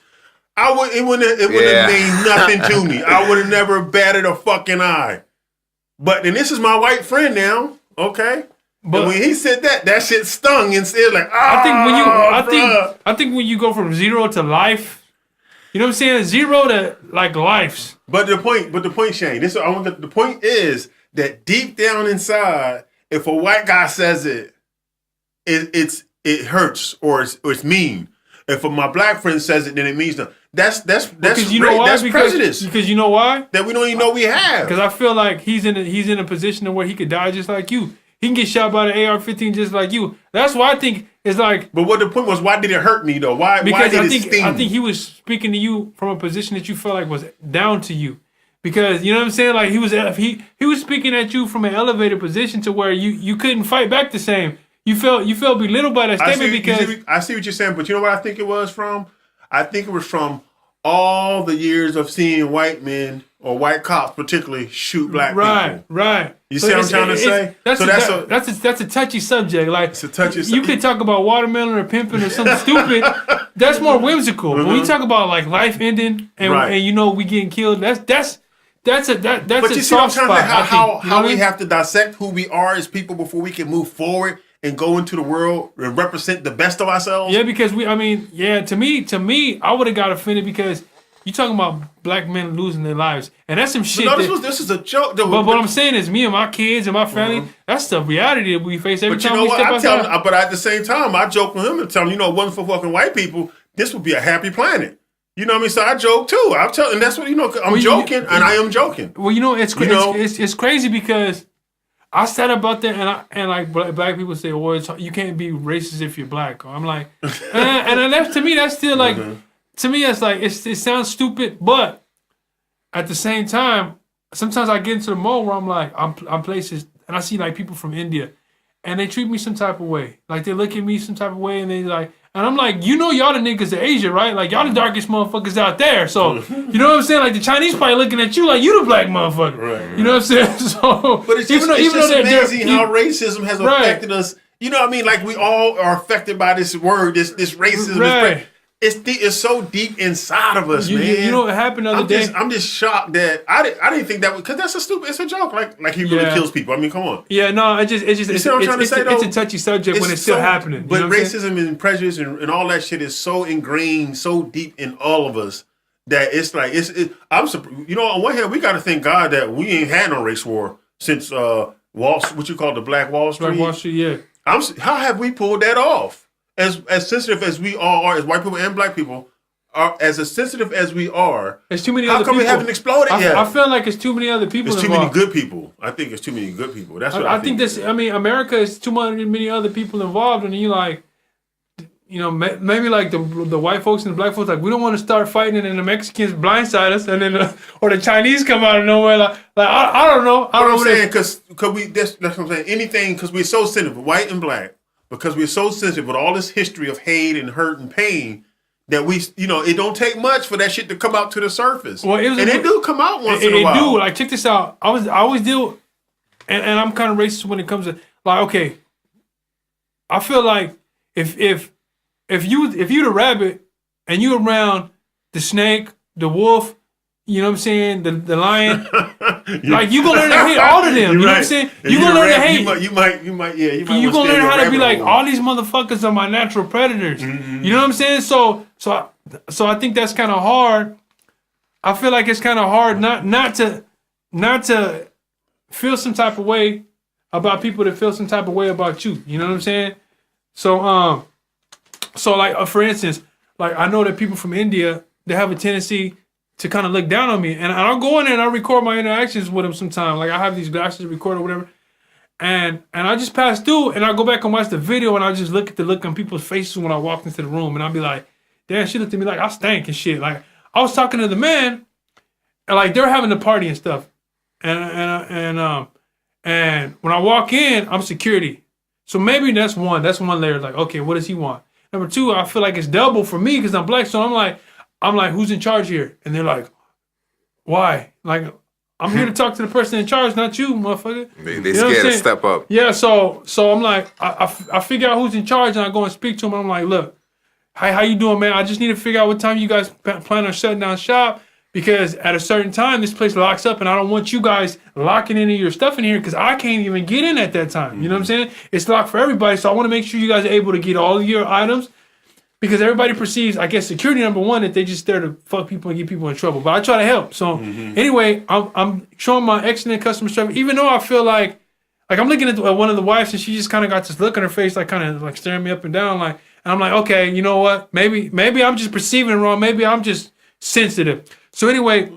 It wouldn't have made nothing to me. I would have never batted a fucking eye. But then this is my white friend now, okay? But when he said that shit stung and said like, I think when you go from 0 to life, you know what I'm saying? 0 to like lives. But the point, Shane. The point is that deep down inside, if a white guy says it hurts or it's mean. If my black friend says it, then it means nothing. That's because you know why? That's prejudice. Because you know why? That we don't even know we have. Because I feel like he's in a position where he could die just like you. He can get shot by the AR-15 just like you. That's why I think it's like. But what the point was, why did it hurt me though? Why did it sting? I think he was speaking to you from a position that you felt like was down to you. Because you know what I'm saying, like he was speaking at you from an elevated position to where you couldn't fight back the same. You felt belittled by that statement because I see what you're saying, but you know what I think it was from? I think it was from all the years of seeing white men or white cops, particularly, shoot black people. Right. You see what I'm trying to say? That's a touchy subject. Like it's a touchy you could talk about watermelon or pimping or something stupid. That's more whimsical. But when you talk about like life ending and you know we getting killed, that's a soft spot. How we have to dissect who we are as people before we can move forward and go into the world and represent the best of ourselves. Yeah, because to me, I would have got offended because you talking about black men losing their lives, and that's some shit. No, this is a joke. But what I'm saying is, me and my kids and my family, that's the reality that we face every time we step outside. But at the same time, I joke with him and tell him, you know, it wasn't for fucking white people, this would be a happy planet. You know what I mean? So I joke too. I'm telling, and that's what I'm joking, and I am joking. Well, you know, it's crazy because I sat up out there and like black people say, well, you can't be racist if you're black. I'm like, and that's to me, that's still like, to me, that's like, it sounds stupid, but at the same time, sometimes I get into the mode where I'm like, I'm places, and I see like people from India, and they treat me some type of way. Like they look at me some type of way, and they like, and I'm like, you know, y'all the niggas of Asia, right? Like y'all the darkest motherfuckers out there. So you know what I'm saying? Like the Chinese probably looking at you like you the black motherfucker. Right. You know what I'm saying? So, but it's just amazing how racism has affected us. You know what I mean? Like we all are affected by this word, this racism. Right. It's so deep inside of us, man. You know what happened the other day? I'm just shocked that I didn't think that because that's it's a joke. Like he really kills people. I mean, come on. Yeah, no, it's a touchy subject when it's still happening. But racism and prejudice and all that shit is so ingrained, so deep in all of us that it's like I'm you know, on one hand we got to thank God that we ain't had no race war since what you call the Black Wall Street. Black Wall Street, yeah. How have we pulled that off? As sensitive as we all are, as white people and black people, are as sensitive as we are. There's too many other people. How come we haven't exploded yet? I feel like it's too many other people involved. It's too many good people. I think it's too many good people. That's what I think. America is too many other people involved, and you like, you know, maybe like the white folks and the black folks, like we don't want to start fighting, and then the Mexicans blindside us, and then or the Chinese come out of nowhere, like I don't know. I don't know what I'm saying, because that's what I'm saying. Anything, because we're so sensitive, white and black. Because we're so sensitive with all this history of hate and hurt and pain that we, you know, it don't take much for that shit to come out to the surface. Well, it do come out once in a while. It do. Like, check this out. I always deal, and I'm kind of racist when it comes to, like, okay, I feel like if you the rabbit and you around the snake, the wolf, you know what I'm saying, the lion, like you gonna learn to hate all of them. You know what I'm saying? You gonna learn to hate. You might. You gonna learn how to be like, all these motherfuckers are my natural predators. Mm-hmm. You know what I'm saying? So I think that's kind of hard. I feel like it's kind of hard not to feel some type of way about people that feel some type of way about you. You know what I'm saying? So like for instance, like I know that people from India, they have a tendency to kind of look down on me. And I'll go in there and I'll record my interactions with them sometime. Like I have these glasses to record or whatever. And I just pass through and I'll go back and watch the video and I'll just look at the look on people's faces when I walk into the room. And I'll be like, damn, she looked at me like I stank and shit. Like I was talking to the man and like they're having a party and stuff. And when I walk in, I'm security. So maybe that's one layer. Like, okay, what does he want? Number two, I feel like it's double for me because I'm black. So I'm like, who's in charge here? And they're like, why? Like, I'm here to talk to the person in charge, not you, motherfucker. They scared to step up. Yeah, so I'm like, I figure out who's in charge and I go and speak to him. And I'm like, look, how you doing, man? I just need to figure out what time you guys plan on shutting down shop because at a certain time, this place locks up and I don't want you guys locking any of your stuff in here because I can't even get in at that time. You know what I'm saying? It's locked for everybody, so I want to make sure you guys are able to get all of your items. Because everybody perceives, I guess, security number one, that they just there to fuck people and get people in trouble. But I try to help. So anyway, I'm showing my excellent customer service, even though I feel like I'm looking at one of the wives and she just kind of got this look on her face, like kind of like staring me up and down, like, and I'm like, okay, you know what? Maybe I'm just perceiving it wrong. Maybe I'm just sensitive. So anyway,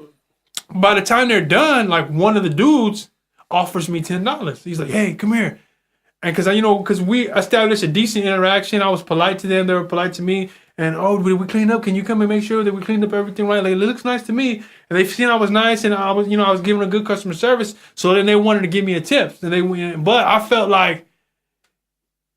by the time they're done, like one of the dudes offers me $10. He's like, hey, come here. And because we established a decent interaction. I was polite to them. They were polite to me. And, did we clean up? Can you come and make sure that we cleaned up everything right? Like, it looks nice to me. And they've seen I was nice and I was giving a good customer service. So then they wanted to give me a tip. But I felt like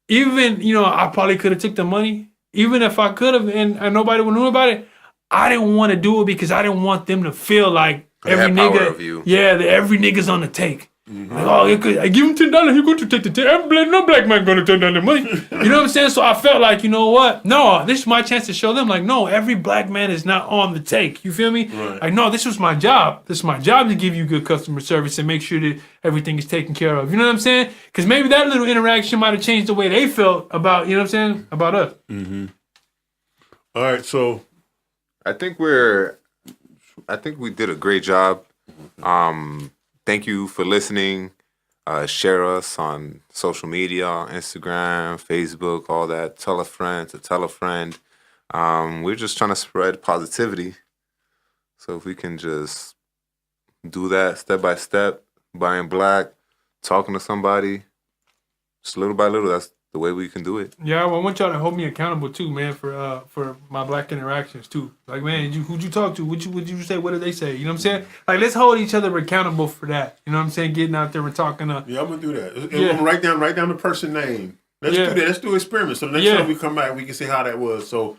even, I probably could have took the money. Even if I could have and nobody would knew about it, I didn't want to do it because I didn't want them to feel like every nigga's on the take. Mm-hmm. Like, I give him $10, he's going to take the $10. No black man going to turn down the money. You know what I'm saying? So I felt like, you know what? No, this is my chance to show them, like, no, every black man is not on the take. You feel me? Right. Like, no, this was my job. This is my job to give you good customer service and make sure that everything is taken care of. You know what I'm saying? Because maybe that little interaction might have changed the way they felt about, you know what I'm saying, about us. Mm-hmm. All right, so I think we did a great job. Thank you for listening. Share us on social media, Instagram, Facebook, all that. Tell a friend to tell a friend. We're just trying to spread positivity. So if we can just do that step by step, buying black, talking to somebody, just little by little, that's the way we can do it. Yeah, well, I want y'all to hold me accountable too, man, for my black interactions too. Like, man, who'd you talk to? What'd you say? What did they say? You know what I'm saying? Like, let's hold each other accountable for that. You know what I'm saying? Getting out there and talking to. Yeah, I'm gonna do that. I'm gonna write down the person name. Let's do that. Let's do an experiment. So the next time we come back, we can see how that was. So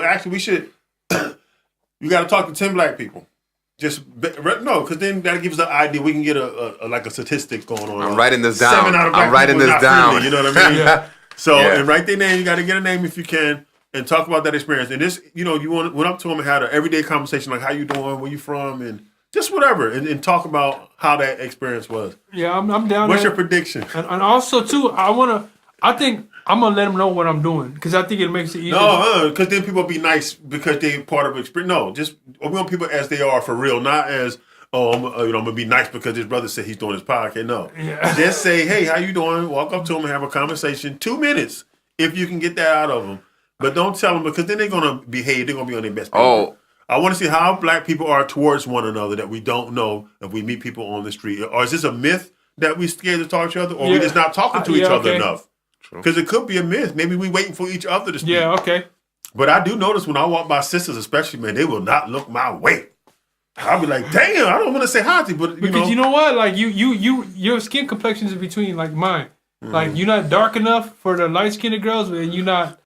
actually, we should. You got to talk to 10 black people. Because then that gives us an idea. We can get a statistic going on. I'm writing this down. 7 out of black I'm writing people this down. Friendly, you know what I mean? Yeah. So and write their name. You got to get a name if you can, and talk about that experience. And this, you went up to them and had an everyday conversation like, how you doing, where you from, and just whatever, and talk about how that experience was. Yeah, I'm down. What's your prediction? And also too, I think I'm gonna let them know what I'm doing because I think it makes it easier. No, because then people be nice because they part of experience. No, just we want people as they are for real, not as I'm gonna be nice because his brother said he's doing his podcast. No, just say, hey, how you doing? Walk up to him and have a conversation. 2 minutes if you can get that out of them, but don't tell them because then they're gonna behave. They're gonna be on their best behavior. I want to see how black people are towards one another that we don't know if we meet people on the street. Or is this a myth that we scared to talk to each other, or we just not talking to each other enough? Because it could be a myth. Maybe we waiting for each other to speak. Yeah, okay. But I do notice when I walk by sisters, especially, man, they will not look my way. I'll be like, damn, I don't want to say hi to you, but because you know what? Like your skin complexion is between like mine. Mm-hmm. Like you're not dark enough for the light skinned girls, and you're not